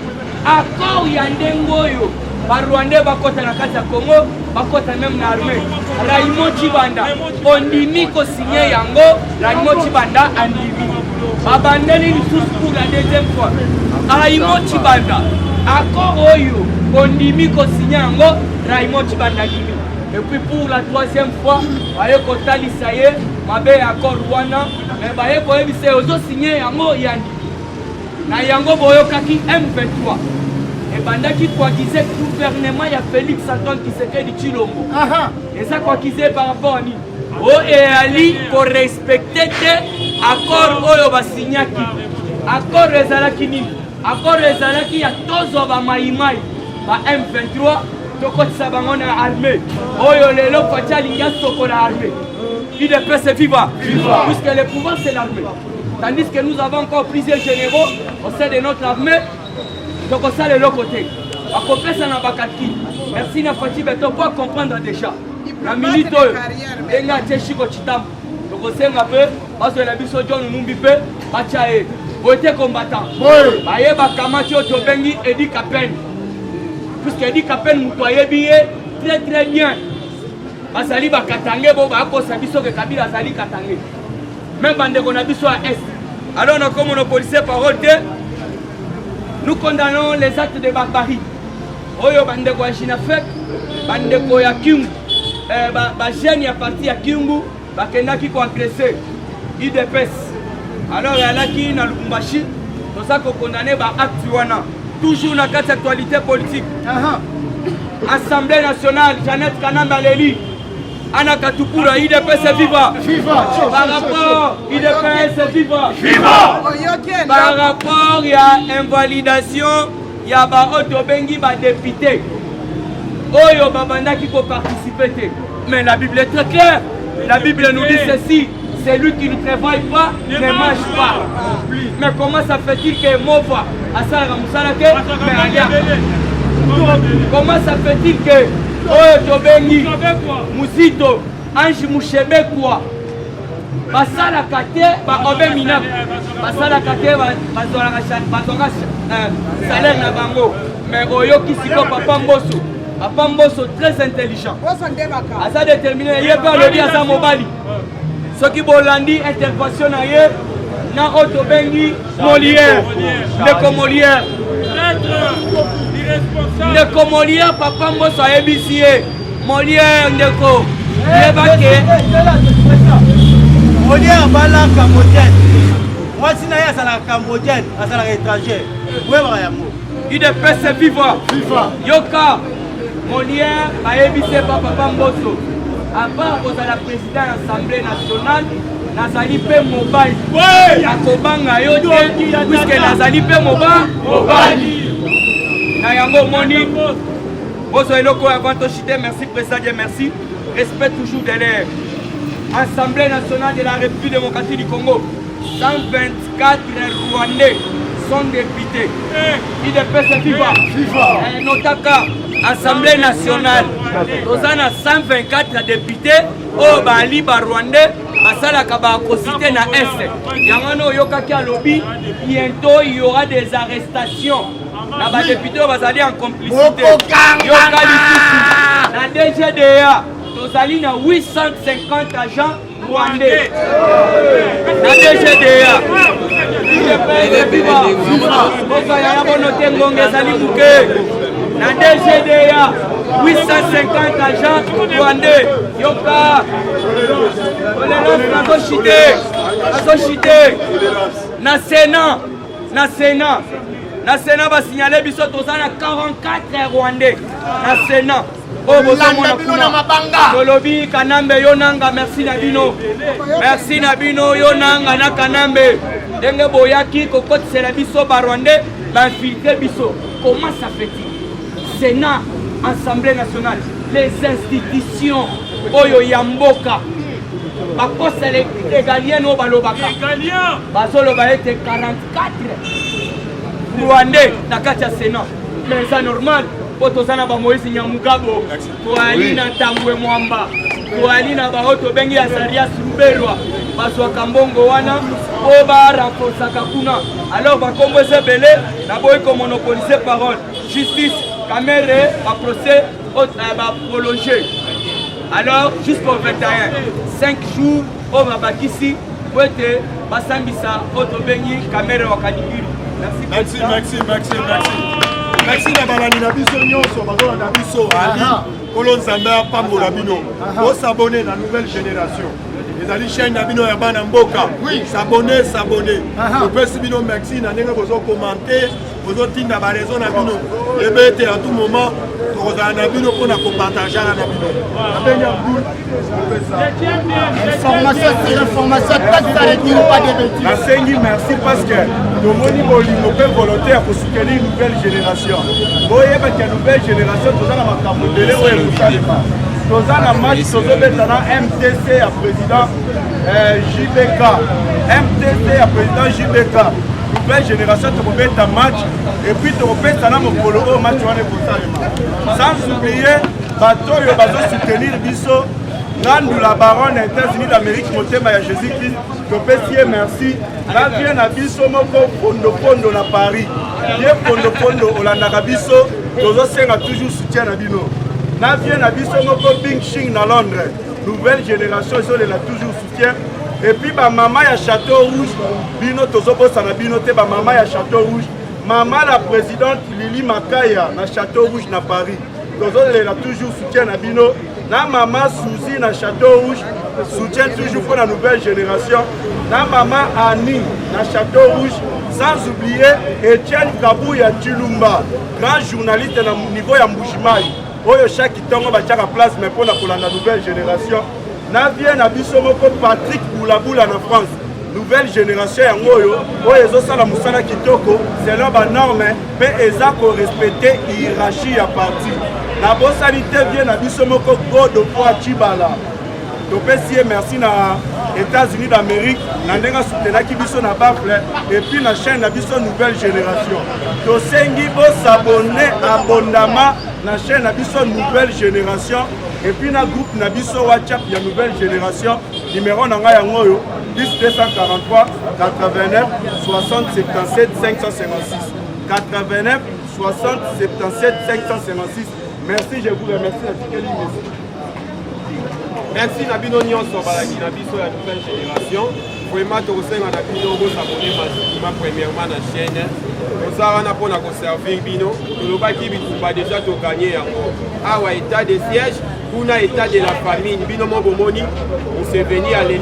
Accord Yandengoyo. Par Rwandais, bakota na kati ya Congo, bakota même na armée. Raymond Chibanda, ondimi ko signé yango, Raymond Chibanda andimi. Babandeli tous pour la deuxième fois. Raymond Chibanda, accord oyo, ondimi ko signé yango, Raymond Chibanda andimi. Et puis pour la troisième fois, baye kotali saye, mabe accord wana, mais baye boye bise ozo signé yango yandimi. Na yango boyo kaki M23. Et pendant qu'il disait le gouvernement, il y a Félix Antoine qui s'est fait du Chilombo. Et ça, quoi qu'il par rapport à nous. Oh, et Ali, pour respecter l'accord, oh, va signer qui. Accord les Alakini. Accord les Alaki, il y a tous les Maïmaï. M23, donc ça va en armée. Oh, les lots, il y a ce l'armée. Il est prêt, c'est vivant. Puisque le pouvoir, c'est l'armée. Tandis que nous avons encore plusieurs généraux au sein de notre armée. Donc ça de l'autre côté. À côté ça n'a pas kaki. Merci na Fati Beto pour comprendre déjà. La milite enga teshiko chitambo. Donc c'est un peu parce que la biso John Numbipe bachae. Voté combattant. Baye ba kamati Otto Bengi Edi Kapen. Puisque Edi Kapen mutoye billet très bien. Basali ba Katangé bo ba ko sabiso ke Kabila Zali Katangé. Même bande qu'on a biso à est. Alors on a comme nos policiers parole de nous condamnons les actes de barbarie. Oyo bandeko ya Chinafek, bandeko ya Kingu, jeune ya parti ya Kingu, bakendaki ko agresser IDPS. Alors yalaki na Lubumbashi, nous avons condamné ba acte wana. Toujours na kati actualité politique. Assemblée nationale, Jeannette Kanamba Leli. Ana Katukura, IDPS viva. Par rapport, IDPS viva. Par rapport, il y a invalidation, il y a Otto Bengi, député. Oyo Babanda qui peut participer. Mais la Bible est très claire. La Bible nous dit ceci. Celui qui ne travaille pas ne mange pas. Mais comment ça fait-il que Mova, Asara Moussalake, comment ça fait-il que Otto Bengi, Mousito, Ange Mouchebekwa, Basala Kate, Baobe Minap, Basala Kate, Bazora salaire na bango. Mais Oyo Kisiko, Papa Mbosso. Papa Mbosso très intelligent. Asa déterminé, il est pas le bien à Mobali. Ce qui bolandi intervention na Otto Bengi Molière, de Molière. Ndeko Molière, Papa Mbosso a ébissé. Molière, Ndeko. Molière, Bala, Cambodgienne. Moi, si je suis Cambodgienne, je suis étranger. Il est pressé vivant. Yoka, Molière a ébissé par Papa Mbosso. À part la présidente de l'Assemblée nationale, nazali mpe mobali akobanga yo te puiske nazali mpe mobali na yango moni bozo eloko avant tochite. Merci président Dieu merci. Respect toujours de l'air. Assemblée nationale de la République démocratique du Congo, 124 Rwandais sont députés. IDPS FIFA. Notaka Assemblée nationale, nous avons 124 députés au Bali Rwandais. Basalaka ba cosité na Est. Yamano yokaki a lobby, bientôt il y aura des arrestations. Na ba député bazali en complicité. Yokali na DGDA, tozali na 850 agents rwandais. Na DGDA. Boka ya bonote ngonge zali muke. Na DGDA 850 agents rwandais. Yoka na Sénat va signaler biso tozana 44 Rwandais na Sénat. Oh bozomona kuna Tolobi Kanambe yonanga merci na bino yonanga na Kanambe ndenge boyaki kokotisela biso ba Rwandais ba infiltrer biso. Comment ça fait-il? Sénat, Assemblée nationale, les institutions oyo yamboka bakosa égalien au balobaka bazoloba ete 44 Rwandais na kati ya Sénat. Mais ça normal po tozana ba Moïse Nyamugabo toali na Tambwe Mwamba toali na baoto bengi ya Sarias Rubelwa bazwaka mbongo wana po barenforcaka kuna. Alors bakombo ezebele na boyi komonopoliser parole justice Kamere ba procès ba prolongé. Alors jusqu'au 21, 5 jours on va bakisi wete basambisa otobengi Kamere wakadikiri. Merci na balani na biso nyonso bazola na biso ali kolo nzambe apambola bino o s'abonner na nouvelle génération. ezali chaîne na bino ya bana mboka s'abonner opesi bino merci na ndenge bozo commenter bozo tinda ba raison na bino ebete à tout moment tokozala na bino mpona kopartage na bino abengi Abdul information sur information pas de bêtises. nasengi merci parce que tomoni bolingo mpe volonté ya kosoutenir nouvelle génération boyebaki ya nouvelle génération toza na makambo ebele oyo ekosalema toza na match tozobeta na MTC ya président JBK MTC ya président JBK nouvelle génération tokobeta match et puis tokopesa na mokolo oyo match wana ekosalema sans oublier bato oyo bazosoutenir biso Nandula baronne États-Unis d'Amérique motema ya Jésus-Christ topesi ye merci na vie na biso moko pondo na Paris ye pondo olandaka biso tozosenga toujours soutien na bino na vie na biso moko Bing Shing na Londres nouvelle génération ezolela toujours soutien et puis ba mama ya Château Rouge bino tozobosa na bino te ba mama ya Château Rouge mama la présidente Lili Makaya na Château Rouge na Paris tozolela toujours soutien na bino na maman Suzy na Château Rouge soutient toujours pour la nouvelle génération na maman Annie na Château Rouge sans oublier Etienne Kabou ya Chilumba grand journaliste na niveau ya Mbujimai oyo chaque tongo batiaka place mais pour la nouvelle génération na vie na biso moko Patrick Boulabula na France nouvelle génération yango oyo ezosala musala kitoko selon ba norme pe eza ko respecter hiérarchie ya parti na bosali te vie na biso moko Godefroy Chibala topesi ye merci na États-Unis d'Amérique na ndenga soutenaki biso na bafle et puis na chaîne na biso nouvelle génération tosengi bosabone abondama na chaîne na biso nouvelle génération et puis na groupe na biso WhatsApp ya nouvelle génération numéro na ngai yango oyo 10 243 89 60 77 556 89 60 77 556. Merci, je vous remercie. Merci Nabino Nyonso Balaki Nabiso la nouvelle génération. Vraiment, tu as Nabino s'abonner massivement premièrement à la chaîne. Nous avons pour servir Bino. Nous avons déjà gagné. Awa état de siège, pour l'état de la famille. Bino Mobomoni, on s'est venu à l'île à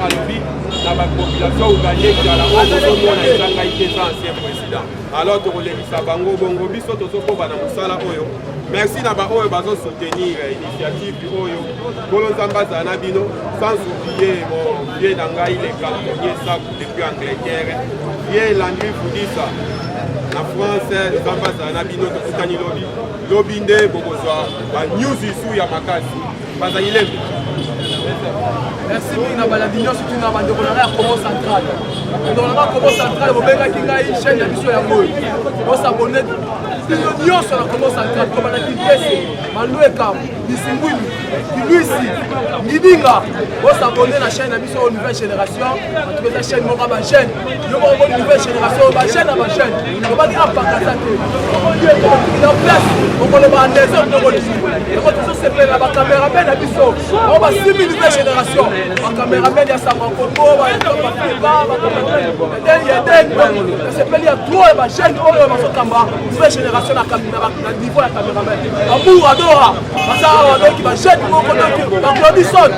l'Ubi. na bapopulation organique ya la ozomona ezanga ite eza ancien président alors tokolekisa bango bongo biso tozokoba na mosala oyo merci na baoyo bazosoutenir initiative oyo nkolo nzambe azala na bino sans oublier mon vie na ngai le cantonnier saku depuis Angleterre vie Landry Fudisa na France nzambe azala na bino tokutani lobi nde bokozwa banews isu ya makasi bazali lembe. Merci mingi na balandi nyonso tuna bandeko na ngai ya Congo Central. Bandeko na ngai ya Congo Central bobengaki ngai chaîne ya biso yango bosabone bino nyonso na Congo Central tobandaki mpese malweka bisimbwini kiluisi ngidinga bosabone na chaîne ya biso oyo nouvelle génération batokeza chaîne moko bachaîne yo moko nouvelle génération bachaîne na bachaîne tobaki apakasa te na place okoloba ndeze otokolisi yango tozosepela bacaméramen na biso ao basimi nouvelle génération bacaméramen ya Samba Kongo basepeli ya tro ya bachaîne oyo bazokamba nouvelle génération na niveau ya caméramen amour adora baza badoki bachaîne moko baklodison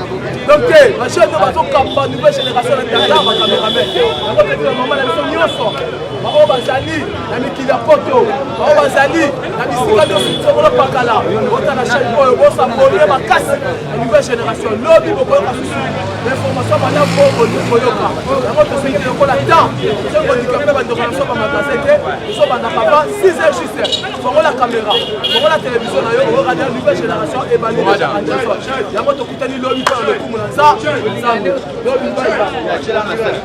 donc bachaîne bazokamba nouvelle génération na tata bacaméramen yango tebila mama na biso nyonso bao bazali na mikili ya poto bao bazali na bisika nyonso sokolo pakala ota na chaîne oyo bosambole makasi na nouvelle génération lobi bokoyoka susu l'information bana bongo bokoyoka yango tosengeli lokola temps tosengodika mpe bandeko na biso bamagasin te biso bandakaba 6 heures juste bongola caméra bongola télévision na yo okokadia nouvelle génération ebalii yango tokutani lobi mpo na lokumu na nza lobi mbai